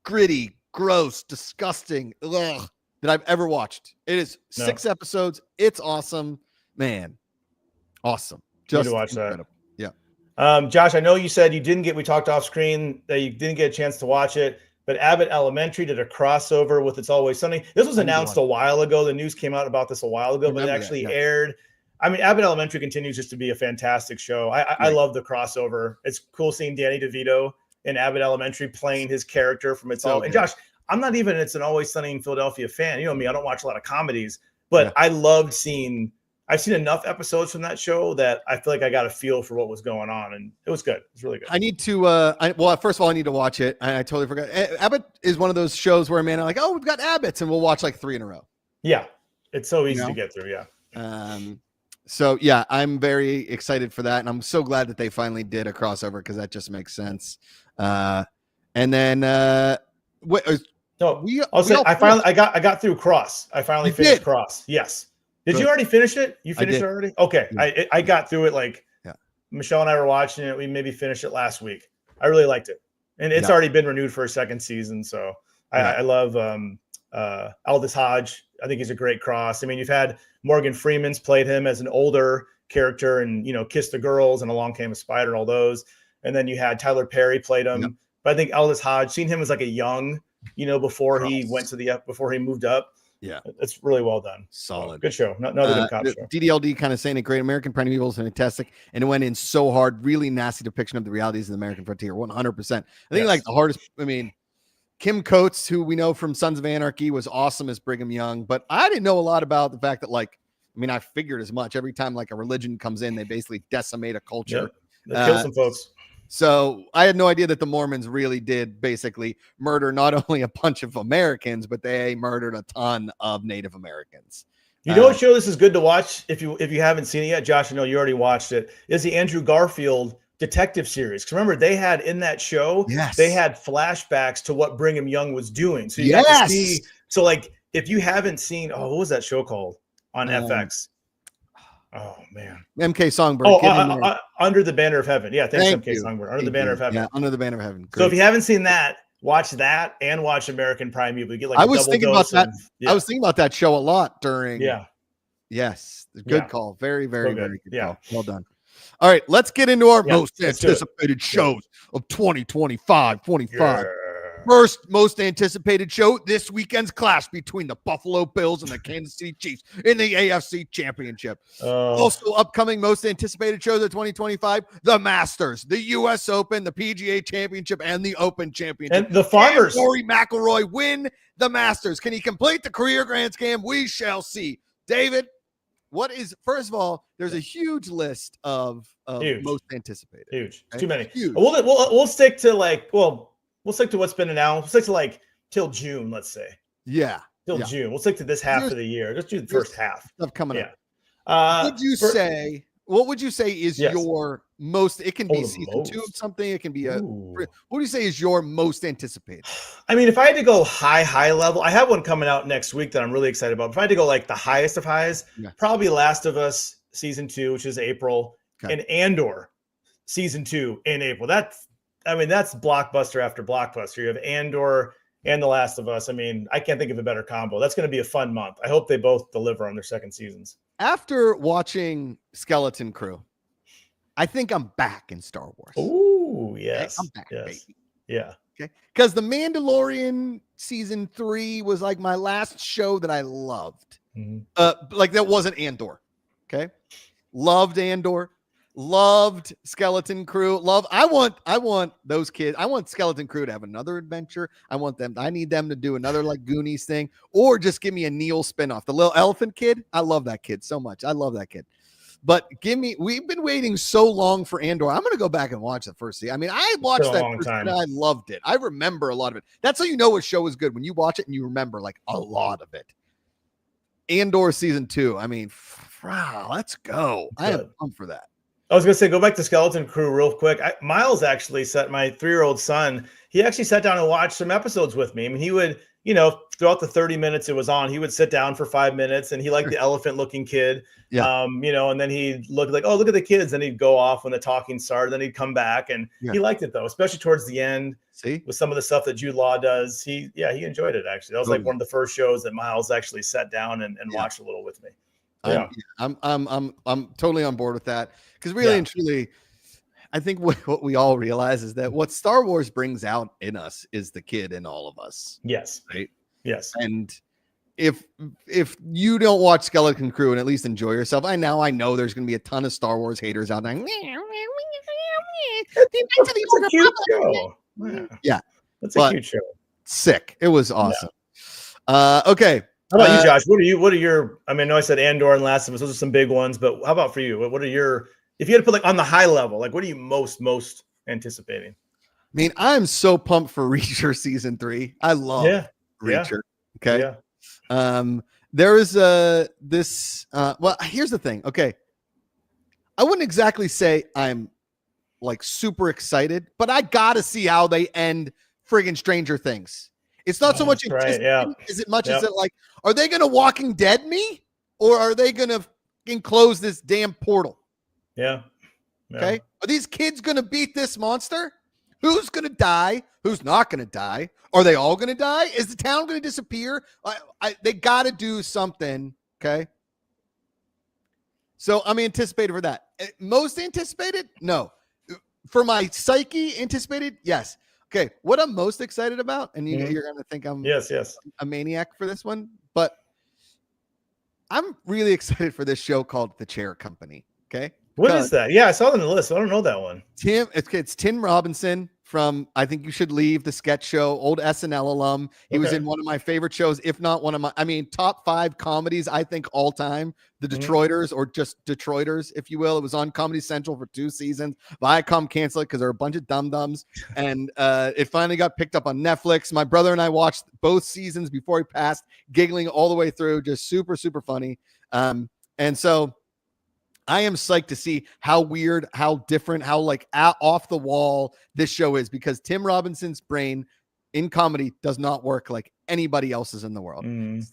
gritty, gross, disgusting, that I've ever watched. It is 6 episodes. It's awesome, man. Awesome. Just need to watch incredible. That. Yeah. Josh, I know you said we talked off screen that you didn't get a chance to watch it, but Abbott Elementary did a crossover with It's Always Sunny. This was announced a while ago. The news came out about this a while ago, but it actually aired. I mean, Abbott Elementary continues just to be a fantastic show. I love the crossover. It's cool seeing Danny DeVito in Abbott Elementary playing his character from It's Always. And Josh, I'm not even It's an Always Sunny in Philadelphia fan. You know me, I don't watch a lot of comedies, but I loved I've seen enough episodes from that show that I feel like I got a feel for what was going on, and it was good. It's really good. I need to. First of all, I need to watch it. I totally forgot. Abbott is one of those shows where, man, I'm like, oh, we've got Abbotts, and we'll watch 3 in a row. Yeah, It's so easy to get through. Yeah. So yeah, I'm very excited for that, and I'm so glad that they finally did a crossover because that just makes sense. And then wait, no, I got through Cross. I finally finished Cross. Yes. Did you already finish it? You finished it already? Okay. Yeah. I got through it like Michelle and I were watching it. We maybe finished it last week. I really liked it, and it's already been renewed for a second season. So I love Aldous Hodge. I think he's a great Cross. I mean, you've had Morgan Freeman's played him as an older character and, Kiss the Girls and Along Came a Spider, all those. And then you had Tyler Perry played him. Yep. But I think Aldous Hodge, seen him as like a young, before Cross. He went to before he moved up. Yeah. It's really well done. Solid. Good show. Another good cop show. DDLD kind of saying a great American Prime Evil is fantastic. And it went in so hard. Really nasty depiction of the realities of the American frontier. 100%. I think like the hardest, Kim Coates, who we know from Sons of Anarchy, was awesome as Brigham Young, but I didn't know a lot about the fact that, I figured as much. Every time like a religion comes in, they basically decimate a culture. They kill some folks. So I had no idea that the Mormons really did basically murder not only a bunch of Americans, but they murdered a ton of Native Americans. You know what show this is good to watch if you haven't seen it yet, Josh? I know you already watched it. Is the Andrew Garfield detective series. Because remember, they had in that show, they had flashbacks to what Brigham Young was doing. So you got to see. So like, if you haven't seen, what was that show called on FX? Oh man, MK Songbird. Under the Banner of Heaven. Yeah, thanks MK Songbird. Under the Banner of Heaven. Yeah, Under the Banner of Heaven. Great. So if you haven't seen that, watch that and watch American Prime Evil. You get like I was thinking about that. I was thinking about that show a lot during. Yeah. Yes, good call. Very, very, very good call. Well done. All right, let's get into our most anticipated shows of 2025. First most anticipated show, this weekend's clash between the Buffalo Bills and the Kansas City Chiefs in the AFC Championship. Also upcoming most anticipated shows of 2025, the Masters, the U.S. Open, the PGA Championship, and the Open Championship. And the Farmers. Can Rory McIlroy win the Masters? Can he complete the career Grand Slam? We shall see. David, first of all, there's a huge list of most anticipated. Huge. Okay? Too many. Huge. We'll stick to we'll stick to what's been announced. We'll stick to till June, let's say. Yeah. Till June. We'll stick to this half of the year. Let's do the first half. Stuff coming up. What would you say is your most, it can be season 2 of something. It can be what do you say is your most anticipated? I mean, if I had to go high level, I have one coming out next week that I'm really excited about. If I had to go like the highest of highs, probably Last of Us season 2, which is April, and Andor season 2 in April. That's blockbuster after blockbuster. You have Andor and The Last of Us. I mean, I can't think of a better combo. That's going to be a fun month. I hope they both deliver on their second seasons. After watching Skeleton Crew, I think I'm back in Star Wars. Oh, yes. Okay? I'm back, baby. Yeah. Okay. Because The Mandalorian season 3 was like my last show that I loved. That wasn't Andor. Okay. Loved Andor. Loved Skeleton Crew. I want those kids. I want Skeleton Crew to have another adventure. I need them to do another like Goonies thing, or just give me a Neil spinoff. The little elephant kid. I love that kid so much. I love that kid. But we've been waiting so long for Andor. I'm going to go back and watch the first season. I mean, I watched that first and I loved it. I remember a lot of it. That's how you know a show is good, when you watch it and you remember like a lot of it. Andor season 2. I mean, wow, let's go. I am pumped for that. I was going to say, go back to Skeleton Crew real quick. Miles actually my 3-year-old son, he actually sat down and watched some episodes with me. I mean, he would, throughout the 30 minutes it was on, he would sit down for 5 minutes, and he liked the elephant looking kid. Yeah. And then he'd look like, oh, look at the kids. Then he'd go off when the talking started. Then he'd come back, and he liked it though, especially towards the end. See, with some of the stuff that Jude Law does, he enjoyed it actually. That was like one of the first shows that Miles actually sat down and watched a little with me. Yeah. I'm totally on board with that, because really and truly, I think what we all realize is that what Star Wars brings out in us is the kid in all of us. Yes. Right. Yes. And if you don't watch Skeleton Crew and at least enjoy yourself, I know there's going to be a ton of Star Wars haters out there. That's a cute show. Yeah. That's a cute show. Sick. It was awesome. Okay. How about you, Josh? What are your, I mean, I know I said Andor and Last of Us, those are some big ones, but how about for you? What are your, if you had to put like on the high level, like what are you most anticipating? I mean, I'm so pumped for Reacher season 3. I love Reacher. Okay. Yeah. There is this. Well, here's the thing. Okay, I wouldn't exactly say I'm like super excited, but I gotta see how they end friggin' Stranger Things. It's not so much right. Yeah. as it much as it like, are they gonna Walking Dead me, or are they gonna close this damn portal? Yeah. Okay. Are these kids gonna beat this monster? Who's gonna die? Who's not gonna die? Are they all gonna die? Is the town gonna disappear? They gotta do something. Okay. So I'm anticipated for that. Most anticipated? No. For my psyche, anticipated? Yes. Okay. What I'm most excited about, and you're gonna think I'm a maniac for this one, but I'm really excited for this show called The Chair Company. Okay. What is that? Yeah, I saw it on the list. I don't know that one. It's Tim Robinson from I Think You Should Leave, the sketch show, old SNL alum. He was in one of my favorite shows, if not one of my, top 5 comedies, I think, all time. The Detroiters, or just Detroiters, if you will. It was on Comedy Central for 2 seasons. Viacom canceled it because they're a bunch of dum-dums. And it finally got picked up on Netflix. My brother and I watched both seasons before he passed, giggling all the way through. Just super, super funny. And so I am psyched to see how weird, how different, how like off the wall this show is, because Tim Robinson's brain in comedy does not work like anybody else's in the world.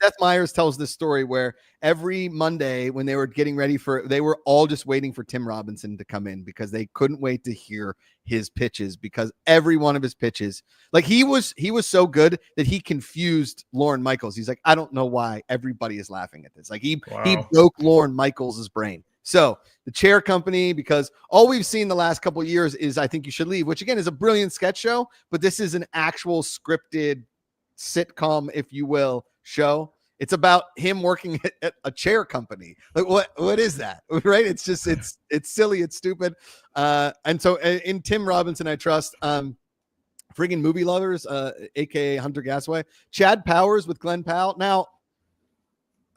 Seth Meyers tells this story where every Monday when they were getting ready they were all just waiting for Tim Robinson to come in because they couldn't wait to hear his pitches, because every one of his pitches, like he was so good that he confused Lorne Michaels. He's like, I don't know why everybody is laughing at this. Like he broke Lorne Michaels' brain. So The Chair Company, because all we've seen the last couple of years is I Think You Should Leave, which again is a brilliant sketch show, but this is an actual scripted sitcom, if you will, show. It's about him working at a chair company. Like what is that? Right? It's just, it's silly. It's stupid. And so in Tim Robinson, I trust, friggin' movie lovers, AKA Hunter Gasaway, Chad Powers with Glenn Powell. Now,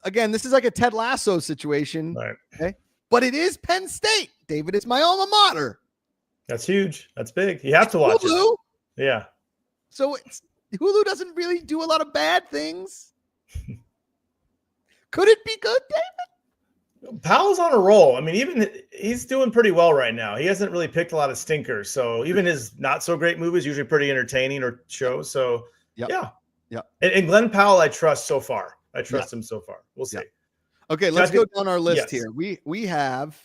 again, this is like a Ted Lasso situation. Right. Okay. But it is Penn State, David. It's my alma mater. That's huge. That's big. You have to watch Hulu. it. Yeah. So Hulu doesn't really do a lot of bad things. Could it be good, David? Powell's on a roll. I mean, even he's doing pretty well right now. He hasn't really picked a lot of stinkers. So even his not so great movies usually pretty entertaining or shows. So yeah. And Glenn Powell, I trust so far. I trust him so far. We'll see. Okay, let's go down our list here. We have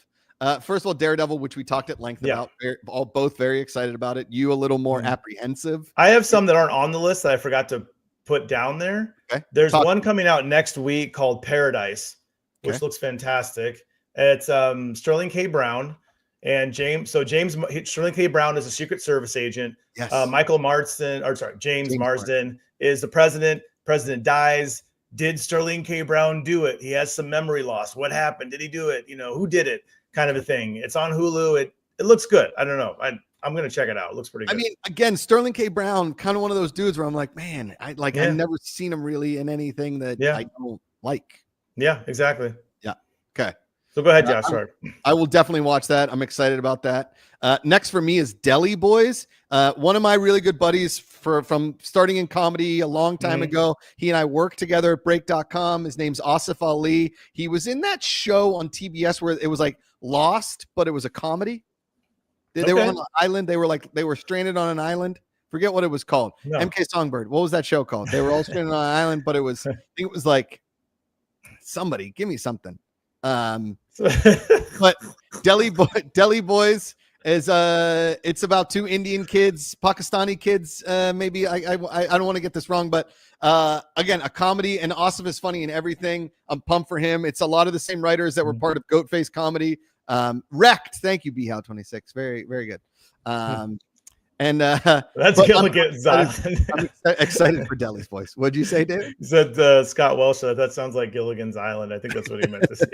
first of all Daredevil, which we talked at length about. Both very excited about it. You a little more apprehensive. I have some that aren't on the list that I forgot to put down there. Okay. There's one coming out next week called Paradise, which looks fantastic. It's Sterling K. Brown and Sterling K. Brown is a Secret Service agent. Yes. James Marsden is the president. President dies. Did Sterling K. Brown do it? He has some memory loss. What happened? Did he do it? Who did it? Kind of a thing. It's on Hulu. It looks good. I don't know. I'm going to check it out. It looks pretty good. I mean, again, Sterling K. Brown, kind of one of those dudes where I'm like, man, I've never seen him really in anything that I don't like. Yeah, exactly. Yeah. Okay. So go ahead, Josh. Sorry. I will definitely watch that. I'm excited about that. Next for me is Deli Boys. One of my really good buddies from starting in comedy a long time ago. He and I worked together at break.com. His name's Asif Ali. He was in that show on TBS where it was like Lost, but it was a comedy. They were on an island. They were stranded on an island. Forget what it was called. No. MK Songbird. What was that show called? They were all stranded on an island, but I think it was like somebody give me something. But Deli Boys is it's about 2 Indian kids, Pakistani kids. Maybe I don't want to get this wrong, but again, a comedy, and Asif is funny in everything. I'm pumped for him. It's a lot of the same writers that were part of Goatface Comedy. Wrecked. Thank you, BHow26. Very, very good. And that's Gilligan's Island. I'm excited for Deli's voice. What'd you say, David? He said Scott Welsh. That sounds like Gilligan's Island. I think that's what he meant to say.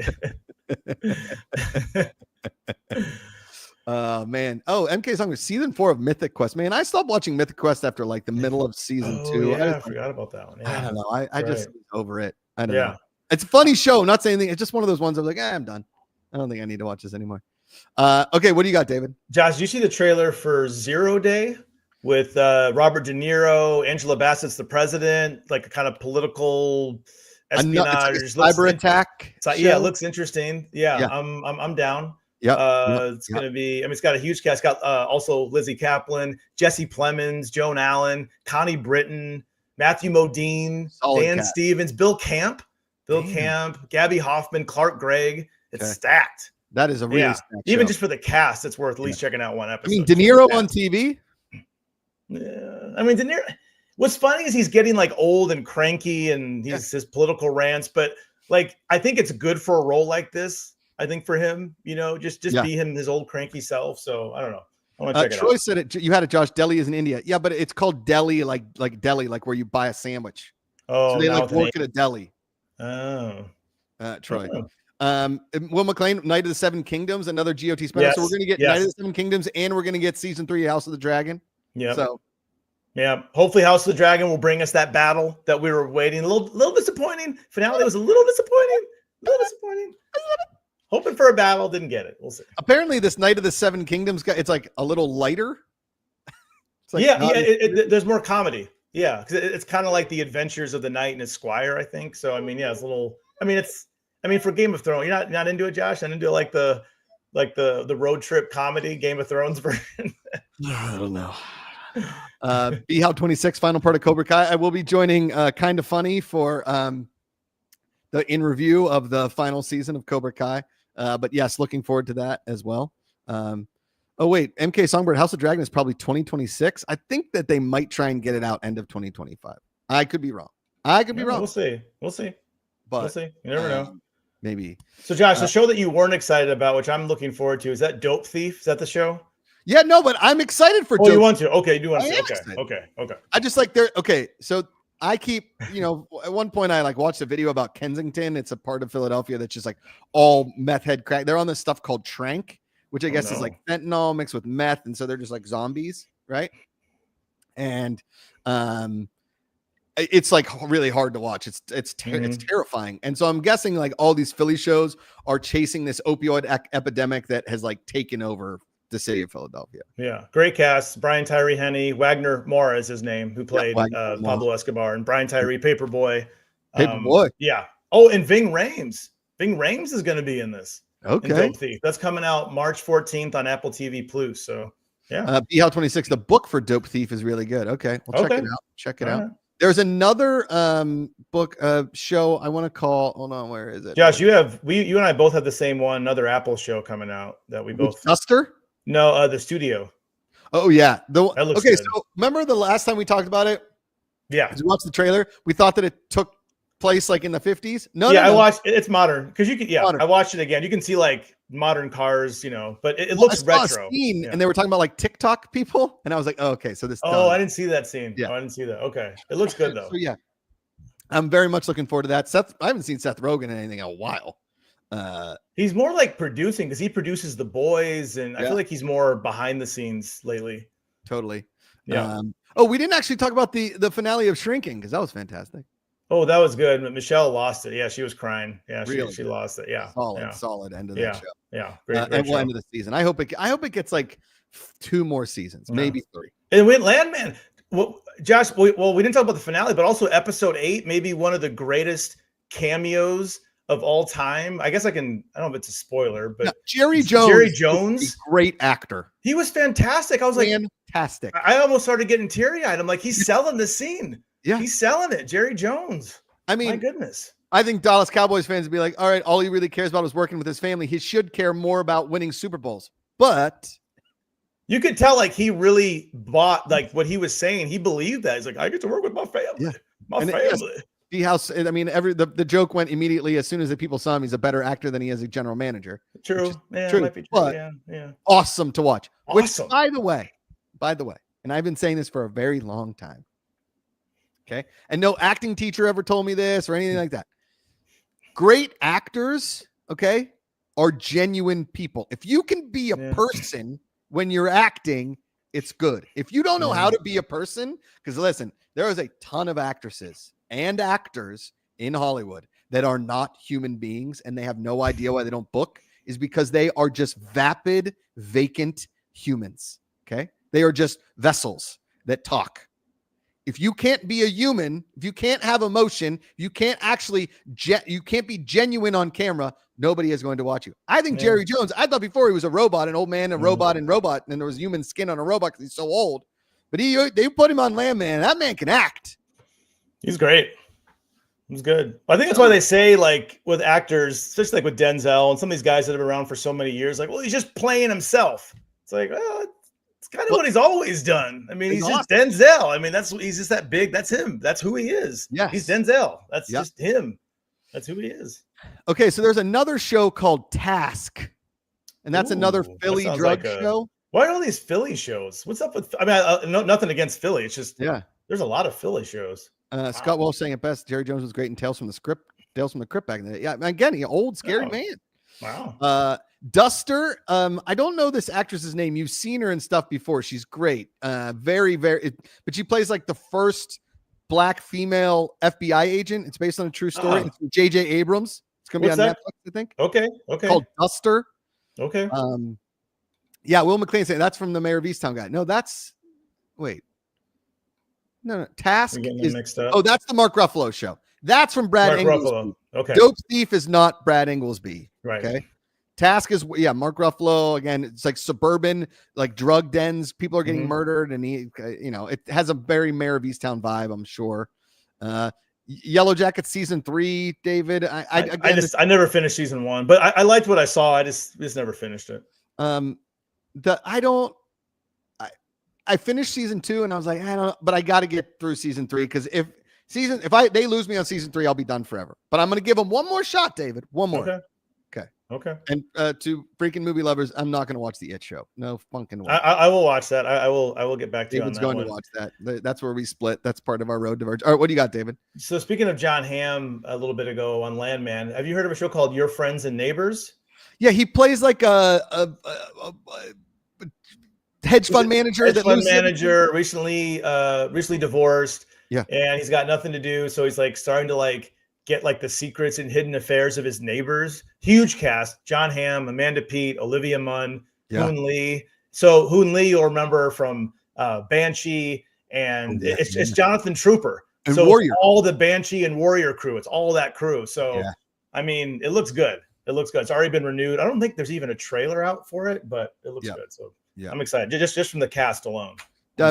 Man. Oh, MK Song was season 4 of Mythic Quest. Man, I stopped watching Mythic Quest after like the middle of season 2. Yeah, I forgot about that one. Yeah. I don't know. I just over it. I don't know. It's a funny show. Not saying anything. It's just one of those ones I'm like, I'm done. I don't think I need to watch this anymore. Okay, what do you got, David? Josh, did you see the trailer for Zero Day with Robert De Niro, Angela Bassett's the president, like a kind of political espionage. It's like a cyber attack. Yeah, it looks interesting. Yeah, Yeah. I'm down. Yeah. It's gonna be. I mean, it's got a huge cast. It's got also Lizzie Kaplan, Jesse Plemons, Joan Allen, Connie Britton, Matthew Modine, Dan Stevens, Bill Camp, Gabby Hoffman, Clark Gregg. It's stacked. That is a really stacked even show. just for the cast, it's worth at least checking out one episode. I mean, De Niro on TV. Yeah, I mean, De Niro. What's funny is he's getting like old and cranky, and his political rants. But like, I think it's good for a role like this. I think for him, just be him, his old cranky self. So I don't know. I want to check it out. Troy said it. You had it, Josh. Delhi is in India. Yeah, but it's called deli, like deli, like where you buy a sandwich. Oh, so they like work at a deli. Oh, Troy. Will McLean, Night of the Seven Kingdoms, another GOT special. So we're going to get Night of the Seven Kingdoms, and we're going to get season 3 House of the Dragon. Yeah. So, hopefully House of the Dragon will bring us that battle that we were waiting. A little disappointing. Finale was a little disappointing. Hoping for a battle, didn't get it. We'll see. Apparently, this Night of the Seven Kingdoms, it's like a little lighter. It's like there's more comedy. Yeah, because it's kind of like the adventures of the knight and his squire, I think. So I mean, it's a little. I mean, for Game of Thrones, you're not into it, Josh. Not into like the road trip comedy Game of Thrones version. I don't know. How 26 final part of Cobra Kai. I will be joining Kind of Funny for the in review of the final season of Cobra Kai. But yes, looking forward to that as well. Oh wait, MK Songbird House of Dragon is probably 2026. I think that they might try and get it out end of 2025. I could be wrong. We'll see. But we'll see. You never know. Maybe. So Josh, the show that you weren't excited about, which I'm looking forward to, is that Dope Thief? Is that the show? Yeah, no, but I'm excited for. Oh, you want to? Okay, you do want to? Okay. I just like there. Okay, so I keep, at one point I like watched a video about Kensington. It's a part of Philadelphia that's just like all meth head crack. They're on this stuff called trank, which I guess is like fentanyl mixed with meth, and so they're just like zombies, right? And it's like really hard to watch. It's terrifying. And so I'm guessing like all these Philly shows are chasing this opioid epidemic that has like taken over the city of Philadelphia. Yeah. Great cast. Brian Tyree Henry, Wagner Moore is his name, who played Pablo Escobar, and Brian Tyree, Paperboy. Yeah. Oh, and Ving Rhames. Ving Rhames is going to be in this. Okay. In Dope Thief. That's coming out March 14th on Apple TV Plus. So yeah. How 26, the book for Dope Thief is really good. Okay. We'll check it out. Right. There's another book show I want to call. Hold on, where is it? Josh, you and I both have the same one. Another Apple show coming out that we both. Duster? No, the studio. Oh yeah. Okay, good. So remember the last time we talked about it? Yeah. Did you watch the trailer? We thought that it took place like in the 50s. No. I watched. It's modern because you can. Yeah, modern. I watched it again. You can see like modern cars, but it looks retro. And they were talking about like TikTok people, and I was like, oh, okay, so this. Oh, I didn't see that scene. Yeah, I didn't see that. Okay, it looks good though. So yeah, I'm very much looking forward to that. I haven't seen Seth Rogen in anything in a while. He's more like producing because he produces The Boys, and I feel like he's more behind the scenes lately. Totally. Yeah. We didn't actually talk about the finale of Shrinking because that was fantastic. Oh, that was good. Michelle lost it. Yeah, she was crying. Yeah, she lost it. Yeah, solid end of that show. Yeah, great and end of the season. I hope it gets like 2 more seasons, maybe 3. And when Landman, Josh, we didn't talk about the finale, but also episode 8, maybe one of the greatest cameos of all time. I guess I don't know if it's a spoiler, but Jerry Jones, great actor. He was fantastic. I was fantastic. I almost started getting teary-eyed. I'm like, he's selling the scene. Yeah, he's selling it. Jerry Jones. I mean, my goodness. I think Dallas Cowboys fans would be like, all right, all he really cares about is working with his family. He should care more about winning Super Bowls. But you could tell like he really bought like what he was saying. He believed that. He's like, I get to work with my family. Yeah. My family. I mean, the joke went immediately as soon as the people saw him. He's a better actor than he is a general manager. True. Yeah, true. Might be true. But yeah. Awesome to watch. Awesome. Which, by the way, and I've been saying this for a very long time. Okay. And no acting teacher ever told me this or anything like that. Great actors, okay, are genuine people. If you can be a person when you're acting, it's good. If you don't know how to be a person, because listen, there is a ton of actresses and actors in Hollywood that are not human beings and they have no idea why they don't book, is because they are just vapid, vacant humans. Okay. They are just vessels that talk. If you can't be a human, if you can't have emotion, you can't actually, you can't be genuine on camera, nobody is going to watch you. I think Jerry Jones, I thought before he was a robot, an old man, a robot, and then there was human skin on a robot because he's so old. But they put him on Landman. That man can act. He's great. He's good. I think that's why they say, like, with actors, especially like with Denzel and some of these guys that have been around for so many years, like, well, he's just playing himself. It's like, well, it's kind of what he's always done. I mean, he's just Denzel. I mean, he's just that big. That's him. That's who he is. Yeah, he's Denzel. That's just him. That's who he is. Okay, so there's another show called Task, and that's another Philly drug show. Why are all these Philly shows? What's up with? I mean, nothing against Philly. It's just there's a lot of Philly shows. Scott Walsh saying it best. Jerry Jones was great in Tales from the Crypt back in the day. Yeah, again, he old scary man. Wow. Duster. I don't know this actress's name. You've seen her and stuff before. She's great. Very, but she plays like the first black female FBI agent. It's based on a true story. It's from J.J. Abrams. It's gonna be on Netflix, I think. Okay. Called Duster. Okay. Yeah, Will McLean saying that's from the Mayor of Easttown guy. No, No, Task is mixed up. Oh, that's the Mark Ruffalo show. That's from Brad Inglesby. Okay. Dope Thief is not Brad Inglesby. Right. Okay. Task is Mark Ruffalo. Again, it's like suburban, like drug dens. People are getting murdered, and it has a very Mayor of Easttown vibe, I'm sure. Yellow Jackets season 3, David. I never finished season 1, but I liked what I saw. I just never finished it. I finished season 2 and I was like, I don't know, but I got to get through season 3 because if they lose me on season 3, I'll be done forever. But I'm going to give them one more shot, David. One more. Okay. And to freaking movie lovers, I'm not going to watch the It Show. No funkin' way. I will watch that. I will get back to David's you on that. Going to watch that. That's where we split. That's part of our road diverge. All right, what do you got, David? So speaking of John Hamm, a little bit ago on Landman, have you heard of a show called Your Friends and Neighbors? Yeah, he plays like a hedge fund manager. Recently divorced. Yeah, and he's got nothing to do, so he's like starting to like get like the secrets and hidden affairs of his neighbors. Huge cast: John Hamm, Amanda Peet, Olivia Munn, Hoon Lee. So Hoon Lee, you'll remember from Banshee, and it's Jonathan Trooper. And so Warrior. All the Banshee and Warrior crew. It's all that crew. So I mean, it looks good. It's already been renewed. I don't think there's even a trailer out for it, but it looks good. So I'm excited just from the cast alone.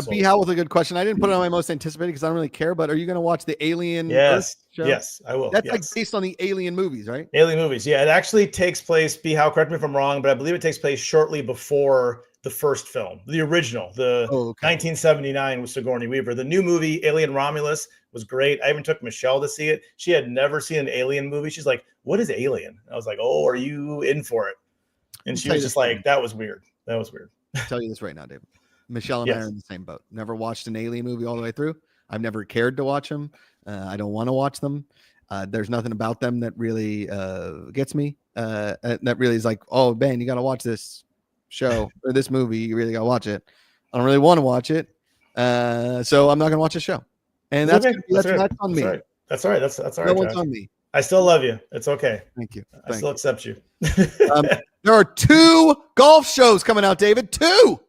B. Howell with a good question. I didn't put it on my most anticipated because I don't really care, but are you going to watch the Alien show? Yes, I will. That's like based on the Alien movies, right? Alien movies. Yeah, it actually takes place, B. Howell, correct me if I'm wrong, but I believe it takes place shortly before the first film, the original, 1979 with Sigourney Weaver. The new movie, Alien Romulus, was great. I even took Michelle to see it. She had never seen an Alien movie. She's like, what is Alien? I was like, oh, are you in for it? And she was just like, that was weird. I'll tell you this right now, David. Michelle and I are in the same boat. Never watched an Alien movie all the way through. I've never cared to watch them. I don't want to watch them. There's nothing about them that really gets me. That really is like, oh, Ben, you got to watch this show or this movie. You really got to watch it. I don't really want to watch it. So I'm not going to watch the show. And that's on me. That's all right. That's all right. No one's on me. I still love you. It's okay. Thank you. I still accept you. There are 2 golf shows coming out, David. 2.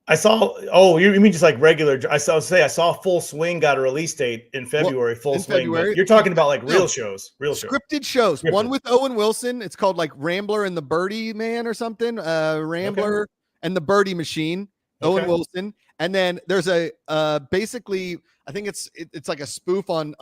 I saw. Oh, you mean just like regular? I saw Full Swing got a release date in February. February. You're talking about like real shows, scripted shows. One with Owen Wilson. It's called like Rambler and the Birdie Man or something. Rambler and the Birdie Machine. Owen Wilson. And then there's a basically, I think it's like a spoof on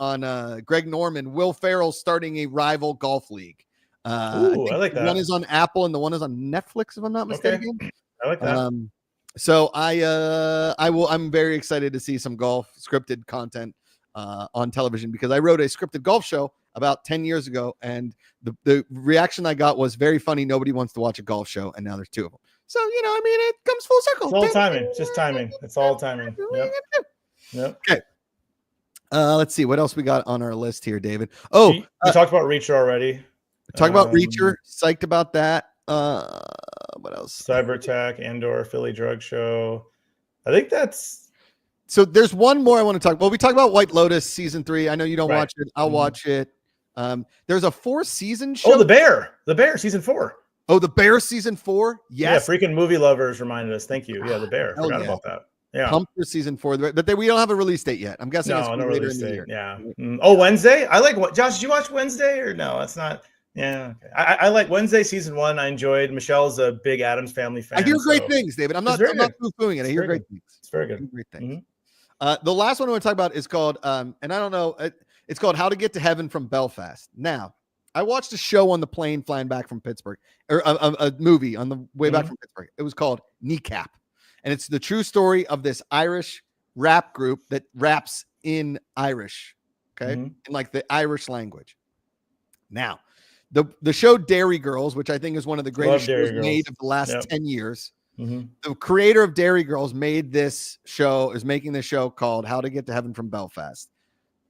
Greg Norman. Will Ferrell starting a rival golf league. I like that. One is on Apple and the one is on Netflix, if I'm not mistaken. Okay. I like that. So I'm very excited to see some golf scripted content on television because I wrote a scripted golf show about 10 years ago, and the reaction I got was very funny. Nobody wants to watch a golf show, and now there's 2 of them. So I mean, it comes full circle. It's all timing. It's just timing. It's all timing. Yep. Okay. Let's see what else we got on our list here, David. Oh, we talked about Reacher already. Talk about Reacher. Psyched about that. What else? Cyber Attack, Andor, Philly Drug Show. I think that's. So there's one more I want to talk. Well, we talked about White Lotus season 3. I know you don't watch it. I'll watch it. There's a 4-season show. Oh, The Bear season 4. Oh, The Bear season 4. Yes. Yeah, freaking movie lovers reminded us. Thank you. Yeah, The Bear. Forgot about that. Yeah. Pumped for season 4, but we don't have a release date yet. I'm guessing it's No later release in the date. year. Yeah. Oh, Wednesday. I like what. Josh, did you watch Wednesday or no? It's not. Yeah. Okay. I like Wednesday season 1. I enjoyed. Michelle's a big Addams Family fan. I hear great things, David. I'm not poo-pooing it. I hear great things. It's very good. Great things. The last one I want to talk about is called, and I don't know, it's called How to Get to Heaven from Belfast. Now, I watched a show on the plane flying back from Pittsburgh, or a movie on the way back from Pittsburgh. It was called Kneecap, and it's the true story of this Irish rap group that raps in Irish, okay, in like the Irish language. Now, the show Dairy Girls, which I think is one of the greatest shows made of the last 10 years. The creator of Dairy Girls is making this show called How to Get to Heaven from Belfast.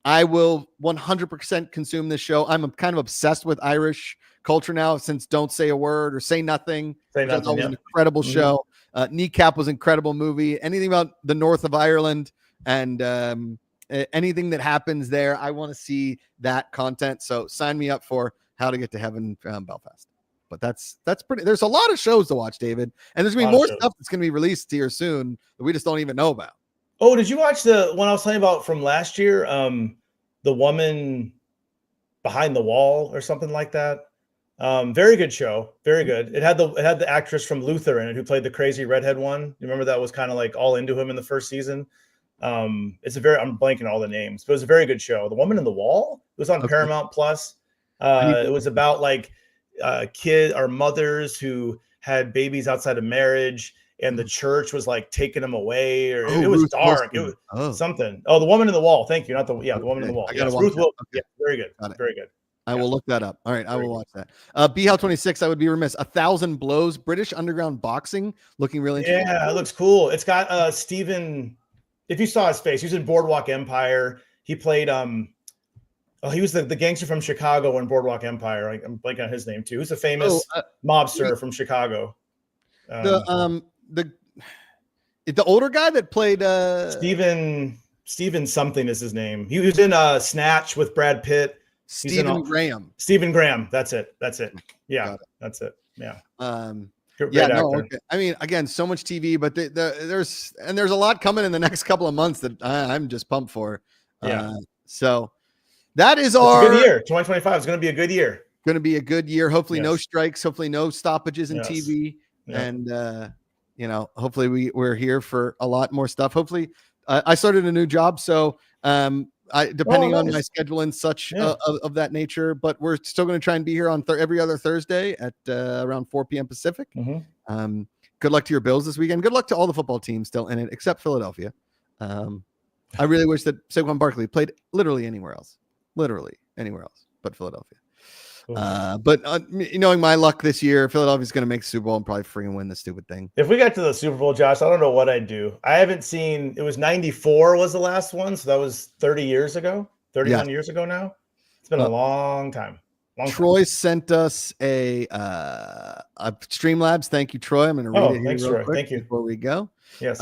I will 100% consume this show. I'm kind of obsessed with Irish culture now since Don't Say a Word or Say Nothing. Which I thought was an incredible show. Kneecap was an incredible movie. Anything about the north of Ireland and anything that happens there, I want to see that content. So sign me up for How to Get to Heaven from Belfast. But that's pretty. There's a lot of shows to watch, David, and there's gonna be more stuff that's gonna be released here soon that we just don't even know about. Oh, did you watch the one I was telling you about from last year? The Woman Behind the Wall or something like that. Very good show. Very good. It had the actress from Luther in it who played the crazy redhead one. You remember that was kind of like all into him in the first season. I'm blanking all the names, but it was a very good show. The Woman in the Wall. It was on Paramount Plus. It was about like kids or mothers who had babies outside of marriage, and the church was like taking them away, or it was dark. It was something. Oh, The Woman in the Wall. Thank you. Not the The Woman in the Wall. Yes, Ruth Wilson. Yeah, very good. Very good. I will look that up. All right, I will watch that. B How 26. I would be remiss. 1,000 Blows. British Underground Boxing. Looking really interesting. Yeah, it looks cool. It's got Stephen. If you saw his face, he was in Boardwalk Empire. He played he was the gangster from Chicago in Boardwalk Empire. I'm blanking on his name too. Who's a famous mobster from Chicago? The older guy that played Stephen something is his name. He was in Snatch with Brad Pitt. Stephen Graham. Stephen Graham. That's it. Yeah, that's it. Yeah. Great actor. Okay. I mean, again, so much TV, but there's a lot coming in the next couple of months that I'm just pumped for. So that is a good year. 2025 is going to be a good year. Going to be a good year. Hopefully, no strikes. Hopefully, no stoppages in TV. And hopefully we're here for a lot more stuff. Hopefully, I started a new job, so depending on my schedule and such of that nature, but we're still going to try and be here on every other Thursday at around 4 p.m. Pacific. Good luck to your Bills this weekend. Good luck to all the football teams still in it, except Philadelphia. I really wish that Saquon Barkley played literally anywhere else but Philadelphia. But knowing my luck this year, Philadelphia's going to make the Super Bowl and probably freaking win the stupid thing. If we got to the Super Bowl, Josh, I don't know what I'd do. I haven't seen. It was 94 was the last one, so that was 31 years ago now. It's been a long time. Troy sent us a Streamlabs. Thank you, Troy. I'm going to read it here thanks, real Troy. quick Thank you. before we go. Yes.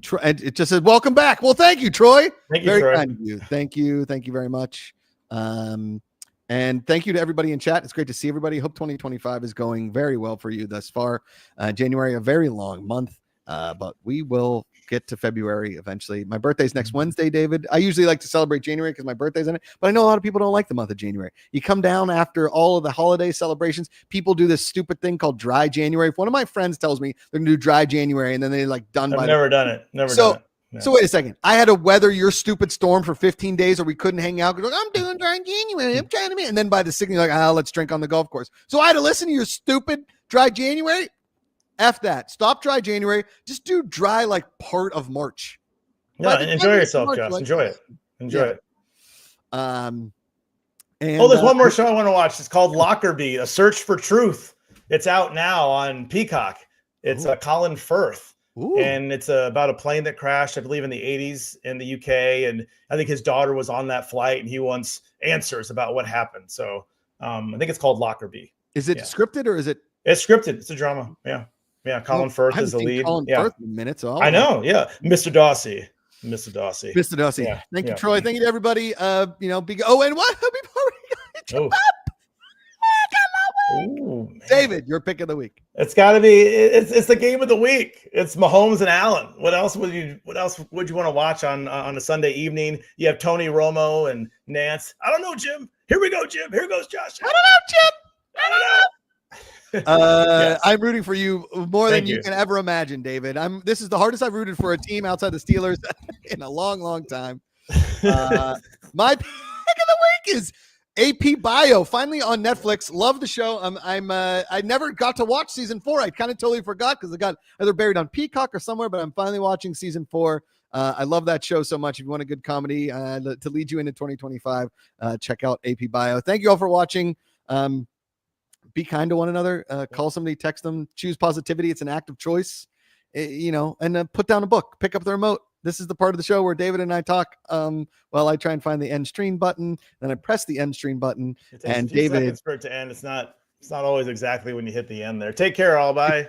Troy, and it just says, "Welcome back." Well, thank you, Troy. Thank you, very Troy. kind of you. Thank you very much. And thank you to everybody in chat. It's great to see everybody. Hope 2025 is going very well for you thus far. January, a very long month, but we will get to February eventually. My birthday's next Wednesday, David. I usually like to celebrate January because my birthday's in it, but I know a lot of people don't like the month of January. You come down after all of the holiday celebrations, people do this stupid thing called dry January. If one of my friends tells me they're gonna do dry January and then they're like done by never done it. Never done it. Yeah. So wait a second. I had to weather your stupid storm for 15 days or we couldn't hang out because I'm doing dry January. I'm trying to be. And then by the 6th, you're like, let's drink on the golf course. So I had to listen to your stupid dry January. F that. Stop dry January. Just do dry like part of March. Yeah, enjoy yourself, Josh. Enjoy it. Enjoy it. And there's one more show I want to watch. It's called Lockerbie, A Search for Truth. It's out now on Peacock. It's Colin Firth. And it's about a plane that crashed, I believe, in the 80s in the UK. And I think his daughter was on that flight and he wants answers about what happened. So I think it's called Lockerbie. Is it scripted or is it? It's scripted. It's a drama. Yeah. Yeah. Colin Firth is the lead. Colin Firth in a minute, so I know. Yeah. Mr. Dawsey. Yeah. Thank you, Troy. Thank you to everybody. And what? Ooh, man. David, your pick of the week. It's got to be. It's the game of the week. It's Mahomes and Allen. What else would you want to watch on a Sunday evening? You have Tony Romo and Nance. I don't know, Jim. Here we go, Jim. Here goes Josh. I don't know, Jim. I don't know. Yes. I'm rooting for you more than Thank you can ever imagine, David. This is the hardest I've rooted for a team outside the Steelers in a long, long time. My pick of the week is AP Bio, finally on Netflix. Love the show. I never got to watch season 4. I kind of totally forgot because it got either buried on Peacock or somewhere, but I'm finally watching season 4. I love that show so much. If you want a good comedy to lead you into 2025, check out AP Bio. Thank you all for watching. Be kind to one another. Call somebody, text them, choose positivity. It's an act of choice, and put down a book, pick up the remote. This is the part of the show where David and I talk. While I try and find the end stream button, then I press the end stream button, and David, seconds for it to end. It's not always exactly when you hit the end there. Take care, all. Bye.